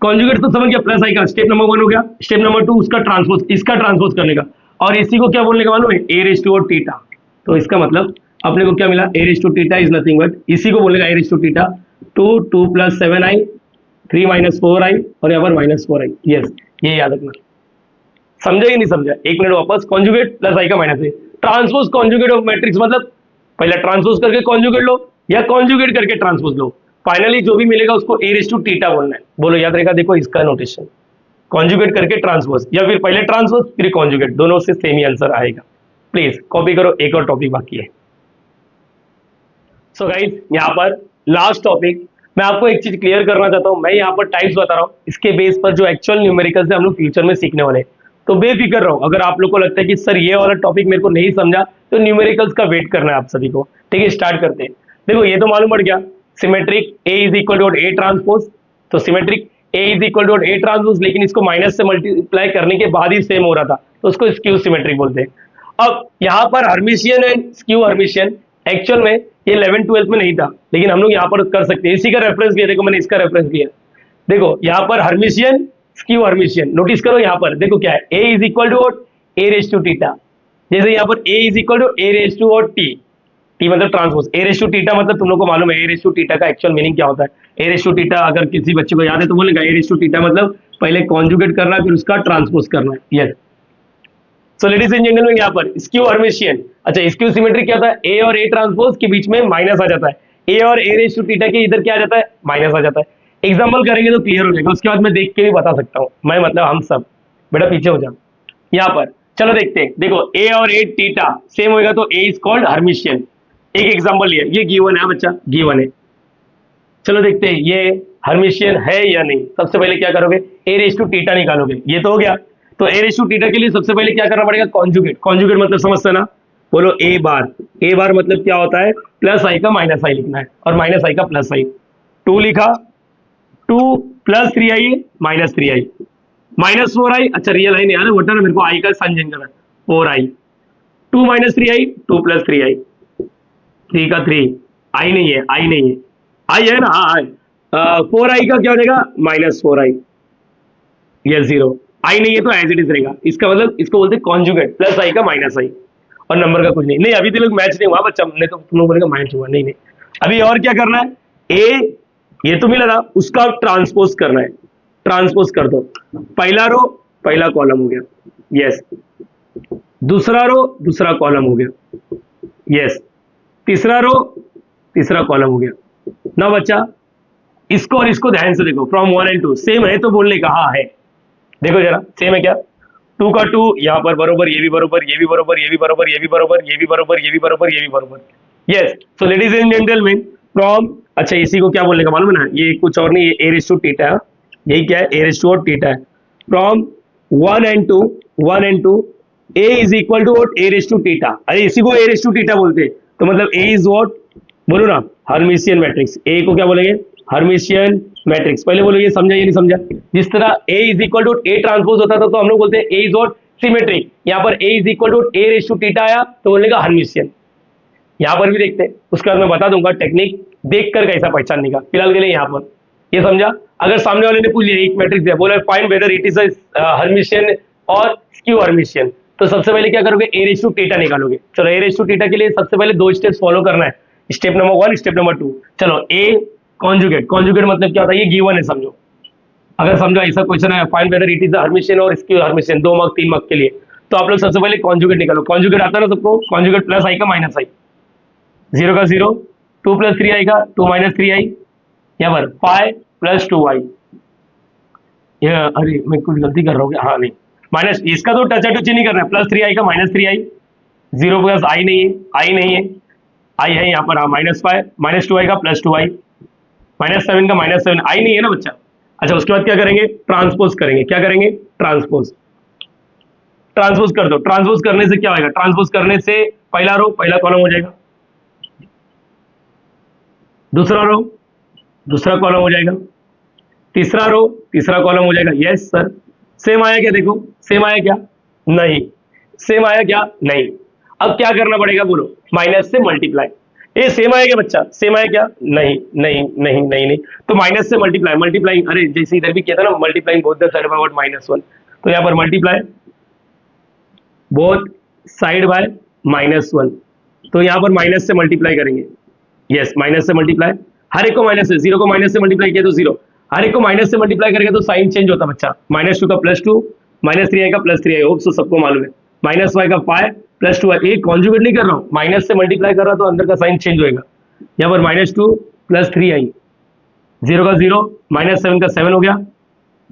Speaker 1: कॉन्जुगेट तो समझ गया, प्लस आई का स्टेप नंबर 1 हो गया। स्टेप नंबर 2 उसका ट्रांसपोज, इसका ट्रांसपोज करने का। और इसी को क्या बोलने का मालूम है? A raise to theta. तो इसका मतलब अपने को क्या मिला? A raise to theta is nothing but, इसी को बोलेगा ए raise to theta 2 + 7i 3 - 4i और यहाँ पर -4i। यस, ये याद रखना। समझा कि नहीं समझा? 1 मिनट वापस। कॉन्जुगेट प्लस आई का माइनस है। ट्रांसपोज कॉन्जुगेट ऑफ मैट्रिक्स मतलब पहले ट्रांसपोज करके कॉन्जुगेट लो या कॉन्जुगेट करके ट्रांसपोज लो, फाइनली जो भी मिलेगा उसको ए रेस टू थीटा बोलना है। बोलो याद रहेगा? देखो इसका नोटेशन, कॉन्जुगेट करके ट्रांसपोज या फिर पहले ट्रांसपोज फिर कॉन्जुगेट, दोनों से सेम ही आंसर आएगा। प्लीज कॉपी करो, एक और टॉपिक बाकी है। सो गाइस, यहाँ पर लास्ट टॉपिक मैं आपको एक चीज क्लियर करना चाहता हूँ। मैं यहाँ पर टाइप्स बता रहा हूँ, इसके बेस पर जो एक्चुअल न्यूमेरिकल्स है हम लोग फ्यूचर में सीखने वाले हैं। तो बेफिक्र रहो, अगर आप लोग को लगता है कि सर ये वाला टॉपिक मेरे को नहीं समझा तो न्यूमेरिकल्स का वेट करना है आप सभी को। ठीक है, स्टार्ट करते हैं। देखो ये तो मालूम पड़ गया, symmetric A is equal to A transpose. तो symmetric A is equal to A transpose, लेकिन इसको माइनस से मल्टीप्लाई करने के बाद ही सेम हो रहा था, तो उसको स्क्यू सिमेट्रिक बोलते हैं। अब यहाँ पर Hermitian and skew Hermitian actual में ये 11th-12th में नहीं था, लेकिन हम लोग यहाँ पर कर सकते हैं। इसी का रेफरेंस लिया, देखो मैंने इसका रेफरेंस लिया। देखो यहाँ पर हर्मिशियन स्क्यू हर्मिशियन, नोटिस करो यहाँ पर देखो क्या है, A is equal to A raise to theta. जैसे यहाँ पर A is equal to A raise to T, T मतलब transpose, A raise to theta मतलब तुम लोग को मालूम है ए रेस टू थीटा का एक्चुअल मीनिंग क्या होता है। ए रेस टू थीटा अगर किसी बच्चे को याद है तो बोलेगा ए रेस टू थीटा मतलब पहले कॉन्जुगेट करना है फिर उसका ट्रांसपोज करना है। Yes, so ladies and gentleman यहाँ पर स्क्यू हर्मिशियन, अच्छा स्क्यू सिमेट्रिक क्या होता है? ए और ए ट्रांसपोज के बीच में माइनस आ जाता है, ए और ए रेस टू थीटा के इधर क्या आ जाता है? माइनस आ जाता है। एग्जाम्पल करेंगे तो क्लियर हो जाएगा, उसके बाद मैं देख के भी बता सकता हूँ, मैं मतलब हम सब। बेटा पीछे हो जाओ, यहाँ पर चलो देखते हैं। देखो ए और ए थीटा सेम होगा तो ए इज कॉल्ड हर्मिशियन। एक एग्जाम्पल लिया, ये गिवन है बच्चा, गिवन है। चलो देखते हैं ये हर्मिशियन है या नहीं। सबसे पहले क्या करोगे? ए रेस टू थीटा निकालोगे, ये तो हो गया। तो ए रेस टू थीटा के लिए सबसे पहले क्या करना पड़ेगा? कॉन्जुगेट। कॉन्जुगेट मतलब समझते ना? बोलो ए बार। ए बार मतलब क्या होता है? प्लस आई का माइनस आई लिखना है और माइनस आई का प्लस आई। 2 लिखा, 2 + 3i - 3i -4i, अच्छा रियल आई नहीं आ रहा, वोटर मेरे को आई का साइन चेंज करना है, 4i 2 - 3i 2 + 3i 3 का 3, आई नहीं है, आई नहीं है, आई है ना? हाँ, 4i का क्या हो जाएगा? -4i, ये 0, आई नहीं है तो एज इट इज रहेगा। इसका मतलब इसको बोलते हैं कॉन्जुगेट, प्लस आई का माइनस आई और नंबर का कुछ नहीं। नहीं अभी तक मैच नहीं हुआ बच्चा, नहीं तो तुम लोग बोलेगा मैच हुआ, नहीं नहीं। अभी और क्या करना है? ए ये तो मिला था, उसका ट्रांसपोज करना है, ट्रांसपोज कर दो। पहला रो पहला कॉलम हो गया, यस। दूसरा रो दूसरा कॉलम हो गया, यस। तीसरा रो तीसरा कॉलम हो गया ना बच्चा। इसको और इसको ध्यान से देखो, फ्रॉम 1 and 2 सेम है तो बोलने का हाँ है। देखो जरा सेम है क्या? 2 का 2 यहाँ पर बरोबर, ये भी बरोबर, ये भी बरोबर, ये भी बरोबर, ये भी बरोबर, ये भी बरोबर, ये भी बरोबर, ये भी बरोबर। Yes, so ladies and gentleman from, अच्छा इसी को क्या बोलने का मालूम है ना? ये कुछ और नहीं, ये ए रेस टू थीटा है, यही क्या है? ए रेस टू थीटा है। From 1 and 2 A is equal to A raise to theta. अरे इसी को ए रेस टू थीटा बोलते हैं, तो मतलब ए इज व्हाट? बोलो ना, हर्मिशियन मैट्रिक्स। ए को क्या बोलेंगे? Hermitian matrix. पहले बोलो ये समझा ये नहीं समझा? जिस तरह A is equal to A transpose होता था तो हम लोग बोलते हैं ए इज व्हाट? सिमेट्रिक। यहाँ पर A is equal to A raise to theta आया तो बोलेगा हर्मिशियन। यहाँ पर भी देखते हैं, उसके बाद मैं बता दूंगा टेक्निक देखकर कैसा पहचानने का। फिलहाल के लिए यहाँ पर ये समझा। अगर सामने वाले ने पूछ लिया एक मैट्रिक्स दिया, बोला find whether it is Hermitian और स्क्यू हर्मिशियन, तो सबसे पहले क्या करोगे? ए रेस टू थीटा निकालोगे। चलो ए रेस टू थीटा के लिए सबसे पहले 2 स्टेप्स फॉलो करना है, स्टेप नंबर 1 स्टेप नंबर 2। चलो ए कॉन्जुगेट, कॉन्जुगेट मतलब क्या होता है? ये गिवन है समझो। अगर समझो ऐसा क्वेश्चन है find whether it is Hermitian और स्क्यू हर्मिशियन, 2 मार्क 3 मार्क के लिए, तो आप लोग सबसे पहले कॉन्जुगेट निकालो। कॉन्जुगेट आता है ना सबको? कॉन्जुगेट प्लस आई का माइनस आई, 0 का 0, 2 + 3i का 2 - 3i, यहाँ पर 5 + 2i। अरे मैं कुछ गलती कर रहा हूँ क्या? हाँ नहीं, माइनस इसका तो टचा टची नहीं करना है, प्लस 3i का माइनस 3i, 0 प्लस आई नहीं है, आई नहीं है, आई है यहाँ पर, हाँ -5, -2i का +2i, -7 का -7, आई नहीं है ना बच्चा। अच्छा उसके बाद क्या करेंगे, ट्रांसपोज करेंगे, क्या करेंगे, ट्रांसपोज, ट्रांसपोज कर दो। ट्रांसपोज करने से क्या होगा, ट्रांसपोज करने से पहला रो पहला कॉलम हो जाएगा, दूसरा रो दूसरा कॉलम हो जाएगा, तीसरा रो तीसरा कॉलम हो जाएगा। यस सर, सेम आया क्या, देखो सेम आया क्या, नहीं, सेम आया क्या, नहीं। अब क्या करना पड़ेगा बोलो, माइनस से मल्टीप्लाई। ये सेम आया क्या बच्चा, सेम आया क्या, नहीं नहीं नहीं नहीं नहीं, तो माइनस से मल्टीप्लाई, मल्टीप्लाई, अरे जैसे इधर भी किया था ना, multiplying both the side by -1, तो यहाँ पर मल्टीप्लाई बोथ साइड बाय -1, तो यहाँ पर माइनस से मल्टीप्लाई करेंगे। यस, माइनस से मल्टीप्लाई, हर एक को माइनस से, 0 को माइनस से मल्टीप्लाई किया तो 0, हर एक को माइनस से मल्टीप्लाई करेंगे तो साइन चेंज होता बच्चा, -2 का +2, -3i का +3i, होप सो सबको मालूम है, -5 का 5 +2i, एक कॉन्जुगेट नहीं कर रहा हूँ, माइनस से मल्टीप्लाई कर रहा तो अंदर का साइन चेंज होएगा। यहाँ पर -2 + 3i, 0 का 0, -7 का 7 हो गया,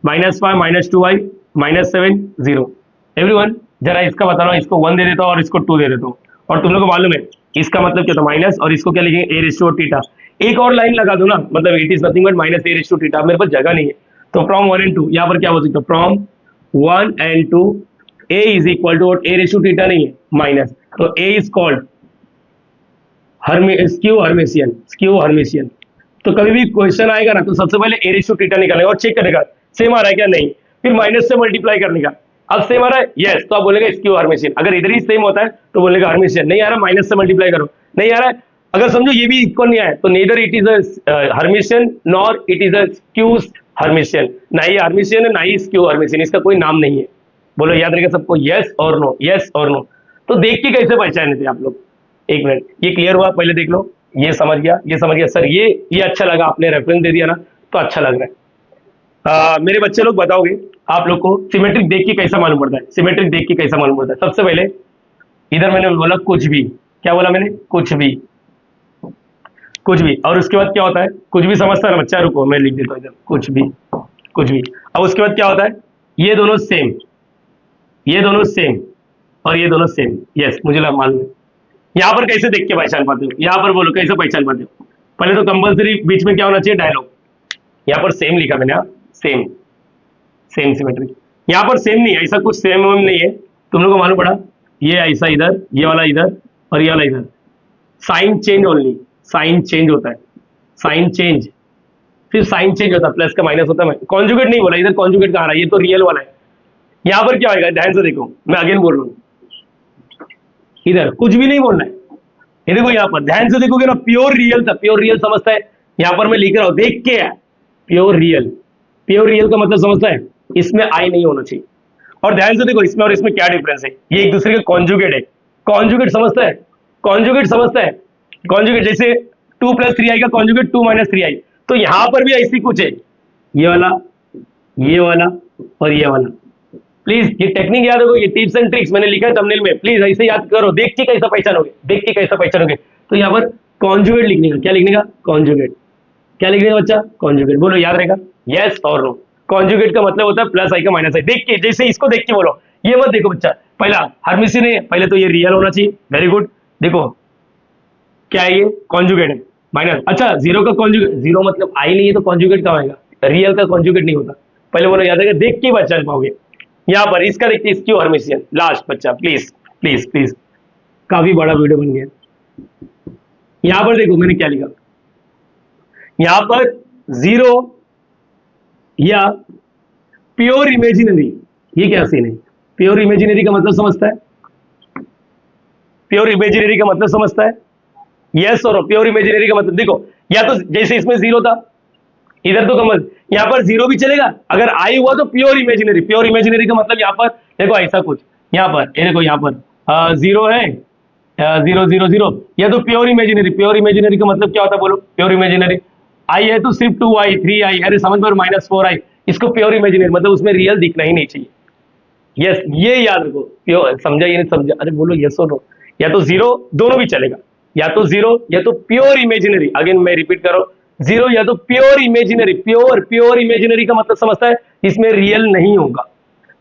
Speaker 1: -5 -2i -7 0। एवरीवन जरा इसका बताना, इसको 1 दे देता हूँ और इसको 2 दे देता हूँ, और तुम लोग को मालूम है इसका मतलब क्या था, माइनस, और इसको क्या लिखेंगे, a⁻θ। एक और लाइन लगा दो ना, मतलब it is nothing but -a⁻θ, मेरे पास जगह नहीं है, तो फ्रॉम 1 and 2 यहाँ पर क्या हो सकता है, from 1 and 2 a is equal to, a⁻θ नहीं है माइनस, तो a is called skew Hermitian, skew Hermitian. तो कभी भी क्वेश्चन आएगा ना, तो सबसे पहले a⁻θ निकालेगा और चेक करेगा सेम आ रहा है क्या, नहीं, फिर माइनस से मल्टीप्लाई करने का, अब सेम आ रहा है, यस, तो आप बोलेगा स्क्यू हर्मेशियन। अगर इधर ही सेम होता है तो बोलेगा हर्मेशियन, नहीं आ रहा माइनस से मल्टीप्लाई करो, नहीं आ रहा है, अगर समझो ये भी इक्वल नहीं आया तो neither it is a Hermitian nor it is a skew Hermitian, ना ही हर्मेशियन है ना ही स्क्यू हर्मेशियन, इसका कोई नाम नहीं है। बोलो याद रहेगा सबको, यस और नो, यस और नो। तो देख के कैसे पहचाने थे आप लोग, एक मिनट, ये क्लियर हुआ, पहले देख लो, ये समझ गया, ये समझ गया सर, ये अच्छा लगा, आपने रेफरेंस दे दिया ना तो अच्छा लग रहा है। मेरे बच्चे लोग बताओगे आप लोग को सिमेट्रिक देख के कैसा मालूम पड़ता है, सिमेट्रिक देख के कैसा मालूम पड़ता है। सबसे पहले इधर मैंने बोला कुछ भी, क्या बोला मैंने, कुछ भी, कुछ भी, और उसके बाद क्या होता है, कुछ भी समझता है ना बच्चा, रुको मैं लिख देता हूँ इधर, कुछ भी, कुछ भी। अब उसके बाद क्या होता है, ये दोनों सेम, ये दोनों सेम और ये दोनों सेम, यस मुझे मालूम है। यहाँ पर कैसे देख के पहचान पाते हो, यहाँ पर बोलो कैसे पहचान पाते हो। पहले तो कंपल्सरी बीच में क्या होना चाहिए, डायलॉग। यहाँ पर सेम लिखा मैंने, सेम, सेम सिमेट्रिक, यहाँ पर सेम नहीं है, ऐसा कुछ सेम नहीं है, तुम लोग को मालूम पड़ा, ये ऐसा इधर, ये वाला इधर और ये वाला इधर, sign change only, sign change होता है, साइन चेंज, फिर साइन चेंज होता है, प्लस का माइनस होता है, कॉन्जुगेट नहीं बोला, इधर कॉन्जुगेट कहाँ रहा है, ये तो रियल वाला है। यहाँ पर क्या होगा, ध्यान से देखो, मैं अगेन बोल रहा हूँ, इधर कुछ भी नहीं बोलना है, ये देखो यहाँ पर ध्यान से देखोगे ना, प्योर रियल था, प्योर रियल समझता है, यहाँ पर मैं लिख रहा हूँ देख के, प्योर रियल, प्योर रियल का मतलब समझता है, इसमें आई नहीं होना चाहिए। और ध्यान से देखो इसमें और इसमें क्या डिफरेंस है, ये एक दूसरे के कॉन्जुगेट है, कॉन्जुगेट समझता है, कॉन्जुगेट समझता है, कॉन्जुगेट जैसे 2 + 3i का कॉन्जुगेट 2 - 3i, तो यहां पर भी ऐसी कुछ है, ये वाला, ये वाला और ये वाला। प्लीज ये टेक्निक याद रखो, ये टिप्स एंड ट्रिक्स मैंने लिखा है थंबनेल में, प्लीज ऐसे याद करो, देख के कैसा पहचानोगे, देख के कैसा पहचानोगे। तो यहाँ पर कॉन्जुगेट लिखने का, क्या लिखने का, कॉन्जुगेट, क्या लिखने का बच्चा, कॉन्जुगेट, बोलो याद रहेगा, यस और नो। कॉन्जुगेट का मतलब होता है +i का -i, देख के, जैसे इसको देख के बोलो, ये मत देखो बच्चा, पहला हर्मेशियन है, पहले तो ये रियल होना चाहिए, वेरी गुड, देखो क्या है, ये कॉन्जुगेट है, माइनस, अच्छा 0 का कॉन्जुगेट, 0 मतलब आई नहीं है तो कॉन्जुगेट कहाँ आएगा, रियल का कॉन्जुगेट नहीं होता, पहले बोलो याद रहेगा, देख के बच्चा पाओगे। यहाँ पर इसका देखिए, स्क्यू हर्मेशियन, लास्ट बच्चा, प्लीज प्लीज प्लीज, काफी बड़ा वीडियो बन गया। यहाँ पर देखो मैंने क्या लिखा, यहाँ पर 0 या प्योर इमेजिनरी, ये क्या सीन है, प्योर इमेजिनरी का मतलब समझता है, प्योर इमेजिनरी का मतलब समझता है, यस और प्योर इमेजिनरी का मतलब देखो, या तो जैसे इसमें 0 था, इधर तो कमल, यहाँ पर 0 भी चलेगा, अगर आई हुआ तो प्योर इमेजिनरी, प्योर इमेजिनरी का मतलब यहाँ पर देखो ऐसा कुछ, यहाँ पर ये देखो, यहाँ पर 0 है, 0 0 0, या तो प्योर इमेजिनरी, प्योर इमेजिनरी का मतलब क्या होता है बोलो, प्योर इमेजिनरी, आई है तो सिर्फ 2i 3i, अरे समझ पर -4i, इसको प्योर इमेजिनरी मतलब उसमें रियल दिखना ही नहीं चाहिए। यस ये याद रखो, प्योर, समझा ये नहीं समझा, अरे बोलो यस और नो, या तो 0, दोनों भी चलेगा, या तो 0 या तो प्योर इमेजिनरी, अगेन मैं रिपीट करो, 0 या तो pure imaginary, pure pure imaginary का मतलब समझता है इसमें रियल नहीं होगा,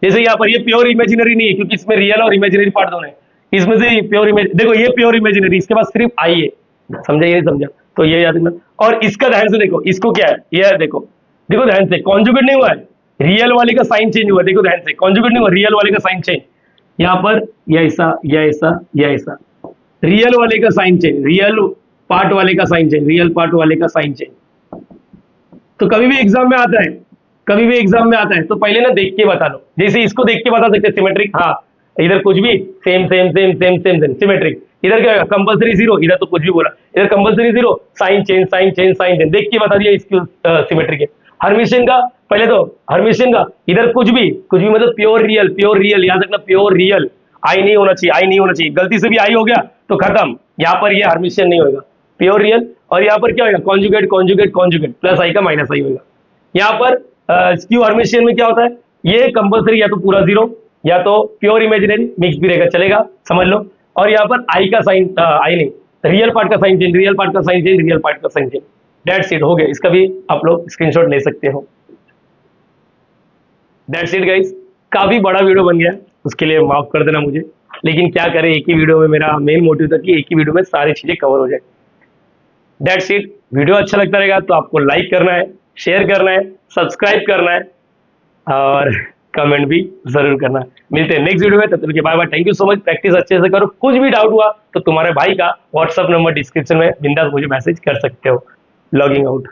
Speaker 1: जैसे यहाँ पर ये प्योर इमेजिनरी नहीं है क्योंकि इसमें रियल और इमेजिनरी पार्ट दोनों है, इसमें से प्योर इमेज, देखो ये प्योर इमेजिनरी, इसके पास सिर्फ आई है, समझा ये नहीं समझा, तो ये याद रखना। और इसका ध्यान से देखो, इसको क्या है, ये देखो, देखो ध्यान से, कॉन्जुगेट नहीं हुआ है, रियल वाले का साइन चेंज हुआ, देखो ध्यान से, कॉन्जुगेट नहीं हुआ, रियल वाले का साइन चेंज, यहाँ पर ये ऐसा, ये ऐसा, ये ऐसा, रियल वाले का साइन चेंज, रियल पार्ट वाले का साइन चेंज, रियल पार्ट वाले का साइन चेंज। तो कभी भी एग्जाम में आता है, कभी भी एग्जाम में आता है, तो पहले ना देख के बता लो, जैसे इसको देख के बता सकते सिमेट्रिक, हाँ इधर कुछ भी same same same same same same symmetric, इधर क्या कंपलसरी जीरो, इधर तो कुछ भी बोला, इधर compulsory zero, sign change sign change sign change, देख के बता दिया इसकी सिमेट्रिक है। हर्मिशियन का पहले तो, हर्मिशियन का इधर कुछ भी मतलब प्योर रियल, याद रखना प्योर रियल, आई नहीं होना चाहिए, आई नहीं होना चाहिए, गलती से भी आई हो गया तो खत्म, यहाँ पर ये हर्मिशियन नहीं होगा, प्योर रियल। और यहाँ पर क्या होगा, कॉन्जुगेट कॉन्जुगेट कॉन्जुगेट, प्लस आई का माइनस आई होगा। यहाँ पर स्क्यू हर्मिशियन में क्या होता है, ये कंपलसरी या तो पूरा जीरो या तो प्योर इमेजिनरी, मिक्स भी रहेगा चलेगा, समझ लो। और यहाँ पर आई का साइन, आई नहीं, रियल पार्ट का साइन चेंज, रियल पार्ट का साइन चेंज, रियल पार्ट का साइन चेंज, दैट्स इट, हो गया। इसका भी आप लोग स्क्रीनशॉट ले सकते हो। दैट्स इट गाइस, काफी बड़ा वीडियो बन गया, उसके लिए माफ कर देना मुझे, लेकिन क्या करें, एक ही वीडियो में मेरा मेन मोटिव था कि एक ही वीडियो में सारी चीजें कवर हो जाए। दैट्स इट, वीडियो अच्छा लगता रहेगा तो आपको लाइक करना है, शेयर करना है, सब्सक्राइब करना है और कमेंट भी जरूर करना है। मिलते हैं नेक्स्ट वीडियो में, तब तक के bye bye, thank you so much. Practice अच्छे से करो, कुछ भी डाउट हुआ तो तुम्हारे भाई का व्हाट्सएप नंबर डिस्क्रिप्शन में बिंदास मुझे मैसेज कर सकते हो। Logging out.